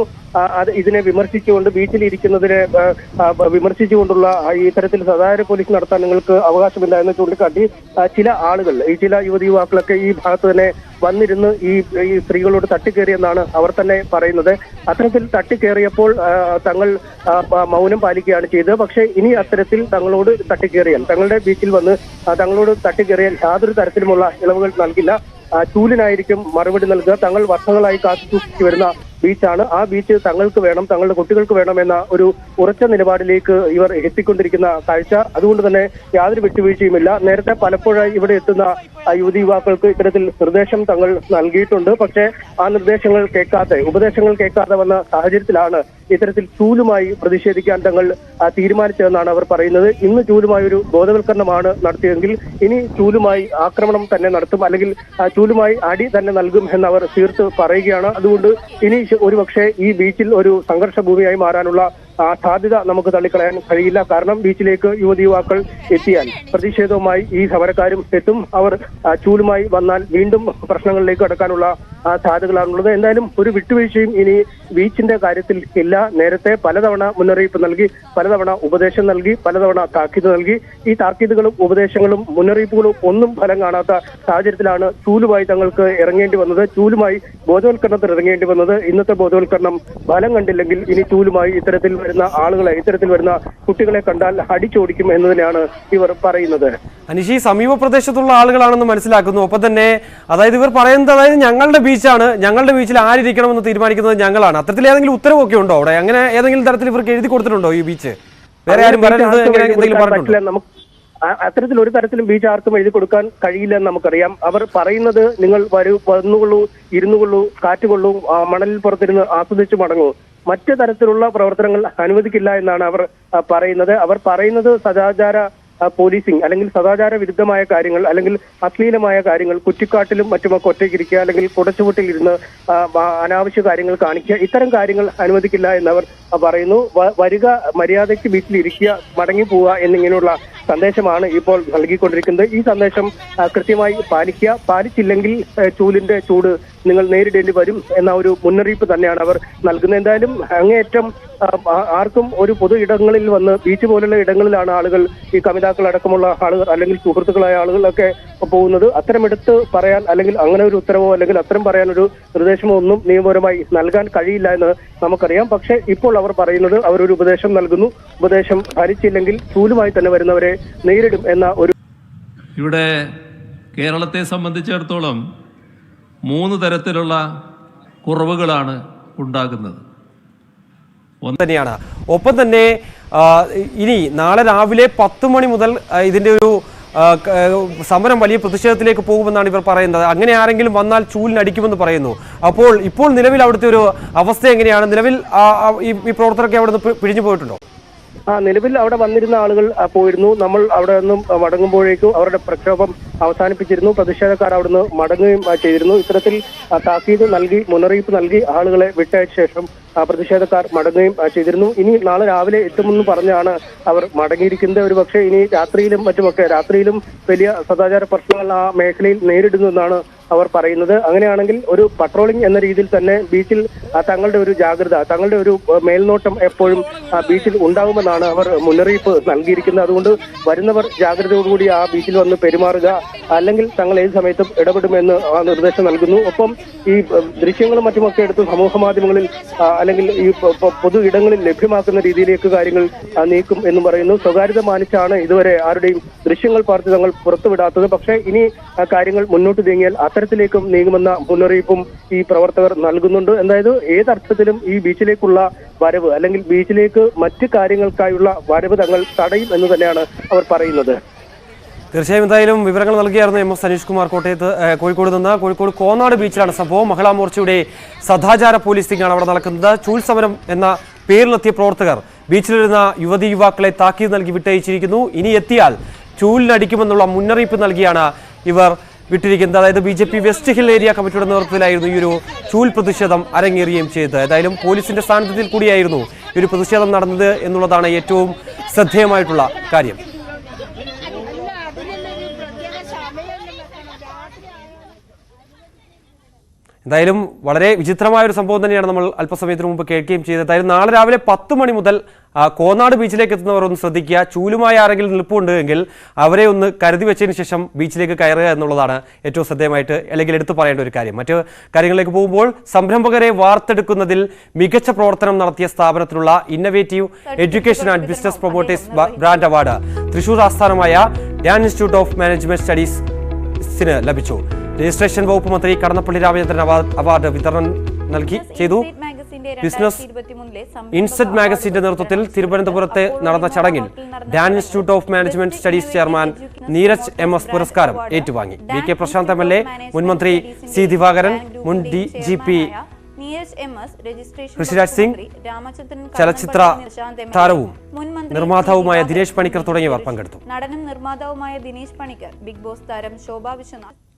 ഇതിനെ വിമർശിച്ചുകൊണ്ട് ബീച്ചിലിരിക്കുന്നതിനെ വിമർശിച്ചുകൊണ്ടുള്ള ഇത്തരത്തിൽ സദാചാര പോലീസ് നടത്താൻ നിങ്ങൾക്ക് അവകാശമില്ല എന്ന് ചൂണ്ടിക്കാട്ടി ചില ആളുകൾ, ചില യുവതിയുവാക്കളൊക്കെ ഈ ഭാഗത്ത് തന്നെ വന്നിരുന്ന് ഈ സ്ത്രീകളോട് തട്ടിക്കേറിയെന്നാണ് അവർ തന്നെ പറയുന്നത്. അത്തരത്തിൽ തട്ടിക്കേറിയപ്പോൾ തങ്ങൾ മൗനം പാലിക്കുകയാണ് ചെയ്തത്. പക്ഷേ ഇനി അത്തരത്തിൽ തങ്ങളോട് തട്ടിക്കേറിയാൽ, തങ്ങളുടെ ബീച്ചിൽ വന്ന് തങ്ങളോട് തട്ടിക്കേറിയാൽ യാതൊരു തരത്തിലുമുള്ള ഇളവുകൾ നൽകില്ല. ചൂലിനായിരിക്കും മറുപടി നൽകുക. തങ്ങൾ വർഷങ്ങളായി കാത്തുസൂക്ഷിച്ചു വരുന്ന ബീച്ചാണ്. ആ ബീച്ച് തങ്ങൾക്ക് വേണം, തങ്ങളുടെ കുട്ടികൾക്ക് വേണം എന്ന ഒരു ഉറച്ച നിലപാടിലേക്ക് ഇവർ എത്തിക്കൊണ്ടിരിക്കുന്ന കാഴ്ച. അതുകൊണ്ട് തന്നെ യാതൊരു വിട്ടുവീഴ്ചയുമില്ല. നേരത്തെ പലപ്പോഴായി ഇവിടെ എത്തുന്ന യുവതി യുവാക്കൾക്ക് ഇത്തരത്തിൽ നിർദ്ദേശം തങ്ങൾ നൽകിയിട്ടുണ്ട്. പക്ഷേ ആ നിർദ്ദേശങ്ങൾ കേൾക്കാതെ, ഉപദേശങ്ങൾ കേൾക്കാതെ വന്ന സാഹചര്യത്തിലാണ് ഇത്തരത്തിൽ ചൂലുമായി പ്രതിഷേധിക്കാൻ തങ്ങൾ തീരുമാനിച്ചതെന്നാണ് അവർ പറയുന്നത്. ഇന്ന് ചൂലുമായി ഒരു ബോധവൽക്കരണമാണ് നടത്തിയതെങ്കിൽ ഇനി ചൂലുമായി ആക്രമണം തന്നെ നടത്തും, അല്ലെങ്കിൽ ചൂലുമായി അടി തന്നെ നൽകും എന്നവർ തീർത്ത് പറയുകയാണ്. അതുകൊണ്ട് ഇനി ഒരുപക്ഷെ ഈ ബീച്ചിൽ ഒരു സംഘർഷ ഭൂമിയായി മാറാനുള്ള സാധ്യത നമുക്ക് തള്ളിക്കളയാൻ കഴിയില്ല. കാരണം ബീച്ചിലേക്ക് യുവതി യുവാക്കൾ എത്തിയാൽ പ്രതിഷേധവുമായി ഈ സമരക്കാരും എത്തും. അവർ ചൂലുമായി വന്നാൽ വീണ്ടും പ്രശ്നങ്ങളിലേക്ക് കടക്കാനുള്ള സാധ്യതകളാണുള്ളത്. എന്തായാലും ഒരു വിട്ടുവീഴ്ചയും ഇനി ബീച്ചിന്റെ കാര്യത്തിൽ ഇല്ല. നേരത്തെ പലതവണ മുന്നറിയിപ്പ് നൽകി, പലതവണ ഉപദേശം നൽകി, പലതവണ താക്കീത് നൽകി. ഈ താക്കീതുകളും ഉപദേശങ്ങളും മുന്നറിയിപ്പുകളും ഒന്നും ഫലം കാണാത്ത സാഹചര്യത്തിലാണ് ചൂലുമായി തങ്ങൾക്ക് ഇറങ്ങേണ്ടി വന്നത്, ചൂലുമായി ബോധവൽക്കരണത്തിൽ ഇറങ്ങേണ്ടി വന്നത്. ഇന്നത്തെ ബോധവൽക്കരണം ഫലം കണ്ടില്ലെങ്കിൽ ഇനി ചൂലുമായി ഇത്തരത്തിൽ വരുന്ന ആളുകളെ, ഇത്തരത്തിൽ വരുന്ന കുട്ടികളെ കണ്ടാൽ അടിച്ചോടിക്കും എന്ന് തന്നെയാണ് ഇവർ പറയുന്നത്. അനീഷ്, സമീപ പ്രദേശത്തുള്ള ആളുകളാണെന്ന് മനസ്സിലാക്കുന്നു. ഒപ്പം തന്നെ അതായത് ഇവർ പറയുന്നത്, അതായത് ഞങ്ങളുടെ ബീച്ചാണ്, ഞങ്ങളുടെ ബീച്ചിൽ ആരിക്കണമെന്ന് തീരുമാനിക്കുന്നത് ഞങ്ങളാണ്. അത്തരത്തിൽ ഏതെങ്കിലും ഉത്തരവൊക്കെ ഉണ്ടോ അവിടെ? അങ്ങനെ ഏതെങ്കിലും തരത്തിൽ ഇവർക്ക് എഴുതി കൊടുത്തിട്ടുണ്ടോ ഈ ബീച്ച്? വേറെ ആരും പറഞ്ഞിട്ടുണ്ടോ? അത്തരത്തിൽ ഒരു തരത്തിലും ബീച്ച് ആർക്കും എഴുതി കൊടുക്കാൻ കഴിയില്ലെന്ന് നമുക്കറിയാം. അവർ പറയുന്നത് നിങ്ങൾ വന്നുകൊള്ളൂ, ഇരുന്നുകൊള്ളൂ, കാറ്റുകൊള്ളൂ, മണലിൽ പുറത്തിരുന്ന് ആസ്വദിച്ചു മടങ്ങൂ, മറ്റു തരത്തിലുള്ള പ്രവർത്തനങ്ങൾ അനുവദിക്കില്ല എന്നാണ് അവർ പറയുന്നത്. അവർ പറയുന്നത് സദാചാര പോലീസിംഗ് അല്ലെങ്കിൽ സദാചാര വിരുദ്ധമായ കാര്യങ്ങൾ അല്ലെങ്കിൽ അശ്ലീലമായ കാര്യങ്ങൾ, കുറ്റിക്കാട്ടിലും മറ്റുമൊക്കെ ഒറ്റയ്ക്കിരിക്കുക അല്ലെങ്കിൽ കുടച്ചുവട്ടിൽ ഇരുന്ന് അനാവശ്യ കാര്യങ്ങൾ കാണിക്കുക, ഇത്തരം കാര്യങ്ങൾ അനുവദിക്കില്ല എന്നവർ പറയുന്നു. വരിക, മര്യാദയ്ക്ക് വീട്ടിലിരിക്കുക, മടങ്ങി പോവുക എന്നിങ്ങനെയുള്ള സന്ദേശമാണ് ഇപ്പോൾ നൽകിക്കൊണ്ടിരിക്കുന്നത്. ഈ സന്ദേശം കൃത്യമായി പാലിക്കുക, പാലിച്ചില്ലെങ്കിൽ ചൂലിന്റെ ചൂട് നിങ്ങൾ നേരിടേണ്ടി വരും എന്ന ഒരു മുന്നറിയിപ്പ് തന്നെയാണ് അവർ നൽകുന്നത്. എന്തായാലും അങ്ങേയറ്റം ആർക്കും ഒരു പൊതു ഇടങ്ങളിൽ വന്ന്, ബീച്ച് പോലുള്ള ഇടങ്ങളിലാണ് ആളുകൾ, ഈ കമിതാക്കൾ അടക്കമുള്ള ആളുകൾ അല്ലെങ്കിൽ സുഹൃത്തുക്കളായ ആളുകളൊക്കെ പോകുന്നത്. അത്തരമെടുത്ത് പറയാൻ അല്ലെങ്കിൽ അങ്ങനെ ഒരു ഉത്തരവോ അല്ലെങ്കിൽ അത്തരം പറയാൻ ഒരു നിർദ്ദേശമോ ഒന്നും നിയമപരമായി നൽകാൻ കഴിയില്ല എന്ന് നമുക്കറിയാം. പക്ഷേ ഇപ്പോൾ അവർ പറയുന്നത് അവരൊരു ഉപദേശം നൽകുന്നു, ഉപദേശം ഫലിച്ചില്ലെങ്കിൽ ചൂലുമായി തന്നെ വരുന്നവരെ നേരിടും എന്ന ഒരു. ഇവിടെ കേരളത്തെ സംബന്ധിച്ചിടത്തോളം 3 തരത്തിലുള്ള കുറവുകളാണ് ഉണ്ടാകുന്നത്. തന്നെയാണ്. ഒപ്പം തന്നെ ഇനി നാളെ രാവിലെ 10 മണി മുതൽ ഇതിന്റെ ഒരു സമരം വലിയ പ്രതിഷേധത്തിലേക്ക് പോകുമെന്നാണ് ഇവർ പറയുന്നത്. അങ്ങനെ ആരെങ്കിലും വന്നാൽ ചൂലിനടിക്കുമെന്ന് പറയുന്നു. അപ്പോൾ ഇപ്പോൾ നിലവിൽ അവിടുത്തെ ഒരു അവസ്ഥ എങ്ങനെയാണ്? നിലവിൽ ഈ പ്രവർത്തകരൊക്കെ അവിടെ നിന്ന് പിഴിഞ്ഞു പോയിട്ടുണ്ടോ? നിലവിൽ അവിടെ വന്നിരുന്ന ആളുകൾ പോയിരുന്നു. നമ്മൾ അവിടെ നിന്നും മടങ്ങുമ്പോഴേക്കും അവരുടെ പ്രക്ഷോഭം അവസാനിപ്പിച്ചിരുന്നു. പ്രതിഷേധക്കാർ അവിടുന്ന് മടങ്ങുകയും ചെയ്തിരുന്നു. ഇത്തരത്തിൽ താക്കീത് നൽകി, മുന്നറിയിപ്പ് നൽകി ആളുകളെ വിട്ടയച്ച ശേഷം പ്രതിഷേധക്കാർ മടങ്ങുകയും ചെയ്തിരുന്നു. ഇനി നാളെ രാവിലെ എത്തുമെന്ന് പറഞ്ഞാണ് അവർ മടങ്ങിയിരിക്കുന്നത്. ഒരു പക്ഷേ ഇനി രാത്രിയിലും മറ്റുമൊക്കെ, രാത്രിയിലും വലിയ സദാചാര പ്രശ്നങ്ങൾ ആ മേഖലയിൽ നേരിടുന്നു എന്നാണ് അവർ പറയുന്നത്. അങ്ങനെയാണെങ്കിൽ ഒരു പട്രോളിംഗ് എന്ന രീതിയിൽ തന്നെ ബീച്ചിൽ തങ്ങളുടെ ഒരു ജാഗ്രത, തങ്ങളുടെ ഒരു മേൽനോട്ടം എപ്പോഴും ബീച്ചിൽ ഉണ്ടാകുമെന്നാണ് അവർ മുന്നറിയിപ്പ് നൽകിയിരിക്കുന്നത്. അതുകൊണ്ട് വരുന്നവർ ജാഗ്രതയോടുകൂടി ആ ബീച്ചിൽ വന്ന് പെരുമാറുക, അല്ലെങ്കിൽ തങ്ങൾ ഏത് സമയത്തും ഇടപെടുമെന്ന് ആ നിർദ്ദേശം നൽകുന്നു. ഒപ്പം ഈ ദൃശ്യങ്ങളും മറ്റുമൊക്കെ എടുത്ത് സമൂഹ മാധ്യമങ്ങളിൽ അല്ലെങ്കിൽ ഈ പൊതു ഇടങ്ങളിൽ ലഭ്യമാക്കുന്ന രീതിയിലേക്ക് കാര്യങ്ങൾ നീക്കും എന്നും പറയുന്നു. സ്വകാര്യത മാനിച്ചാണ് ഇതുവരെ ആരുടെയും ദൃശ്യങ്ങൾ പാർത്ത് തങ്ങൾ പുറത്തുവിടാത്തത്. പക്ഷേ ഇനി കാര്യങ്ങൾ മുന്നോട്ട് നീങ്ങിയാൽ അത്തരത്തിലേക്കും നീങ്ങുമെന്ന മുന്നറിയിപ്പും ഈ പ്രവർത്തകർ നൽകുന്നുണ്ട്. അതായത് ഏതർത്ഥത്തിലും ഈ ബീച്ചിലേക്കുള്ള വരവ് അല്ലെങ്കിൽ ബീച്ചിലേക്ക് മറ്റ് കാര്യങ്ങൾക്കായുള്ള വരവ് തങ്ങൾ തടയും എന്ന് തന്നെയാണ് അവർ പറയുന്നത്. തീർച്ചയായും എന്തായാലും വിവരങ്ങൾ നൽകിയായിരുന്നു MS സനീഷ് കുമാർ കോഴിക്കോട് നിന്ന്. കോഴിക്കോട് കോന്നാട് ബീച്ചിലാണ് സംഭവം. മഹിളാ മോർച്ചയുടെ സദാചാര പോലീസിംഗ് ആണ് അവിടെ നടക്കുന്നത്. ചൂൽ സമരം എന്ന പേരിലെത്തിയ പ്രവർത്തകർ ബീച്ചിലിരുന്ന യുവതി യുവാക്കളെ താക്കീത് നൽകി വിട്ടയച്ചിരിക്കുന്നു. ഇനി എത്തിയാൽ ചൂലിനടിക്കുമെന്നുള്ള മുന്നറിയിപ്പ് നൽകിയാണ് ഇവർ വിട്ടിരിക്കുന്നത്. അതായത് BJP വെസ്റ്റ് ഹിൽ ഏരിയ കമ്മിറ്റിയുടെ നേതൃത്വത്തിലായിരുന്നു ഈ ഒരു ചൂൽ പ്രതിഷേധം അരങ്ങേറുകയും ചെയ്തത്. ഏതായാലും പോലീസിന്റെ സാന്നിധ്യത്തിൽ കൂടിയായിരുന്നു ഈ ഒരു പ്രതിഷേധം നടന്നത് എന്നുള്ളതാണ് ഏറ്റവും ശ്രദ്ധേയമായിട്ടുള്ള കാര്യം. എന്തായാലും വളരെ വിചിത്രമായ ഒരു സംഭവം തന്നെയാണ് നമ്മൾ അല്പസമയത്തിന് മുമ്പ് കേൾക്കുകയും ചെയ്തത്. എന്തായാലും നാളെ രാവിലെ 10 മണി മുതൽ കോന്നാട് ബീച്ചിലേക്ക് എത്തുന്നവർ ഒന്ന് ശ്രദ്ധിക്കുക. ചൂലുമായി ആരെങ്കിലും നിൽപ്പുണ്ട് എങ്കിൽ അവരെ ഒന്ന് കരുതി വെച്ചതിന് ശേഷം ബീച്ചിലേക്ക് കയറുക എന്നുള്ളതാണ് ഏറ്റവും ശ്രദ്ധേയമായിട്ട് അല്ലെങ്കിൽ എടുത്തു പറയേണ്ട ഒരു കാര്യം. മറ്റു കാര്യങ്ങളിലേക്ക് പോകുമ്പോൾ സംരംഭകരെ വാർത്തെടുക്കുന്നതിൽ മികച്ച പ്രവർത്തനം നടത്തിയ സ്ഥാപനത്തിനുള്ള innovative education and business promoters brand award Thrissur ആസ്ഥാനമായ ഡാൻ ഇൻസ്റ്റിറ്റ്യൂട്ട് ഓഫ് മാനേജ്മെന്റ് സ്റ്റഡീസിന് ലഭിച്ചു. രജിസ്ട്രേഷൻ വകുപ്പ് മന്ത്രി കടന്നപ്പള്ളി രാമചന്ദ്രൻ അവാർഡ് വിതരണം ചെയ്തു. ബിസിനസ് ഇൻസെറ്റ് മാഗസിന്റെ നേതൃത്വത്തിൽ തിരുവനന്തപുരത്ത് നടന്ന ചടങ്ങിൽ Dan institute of management studies chairman Neeraj MS പുരസ്കാരം ഏറ്റുവാങ്ങി. VK പ്രശാന്ത് MLA, മുൻമന്ത്രി C ദിവാകരൻ, മുൻ DGP ഋഷിരാജ് സിംഗ്, ചലച്ചിത്ര താരവും നിർമ്മാതാവുമായ ദിനേശ് പണിക്കർ തുടങ്ങിയവർ പങ്കെടുത്തു. നടനും നിർമ്മാതാവുമായ ദിനേശ് പണിക്കർ, ബിഗ് ബോസ് താരം ശോഭ വിശ്വനാഥ്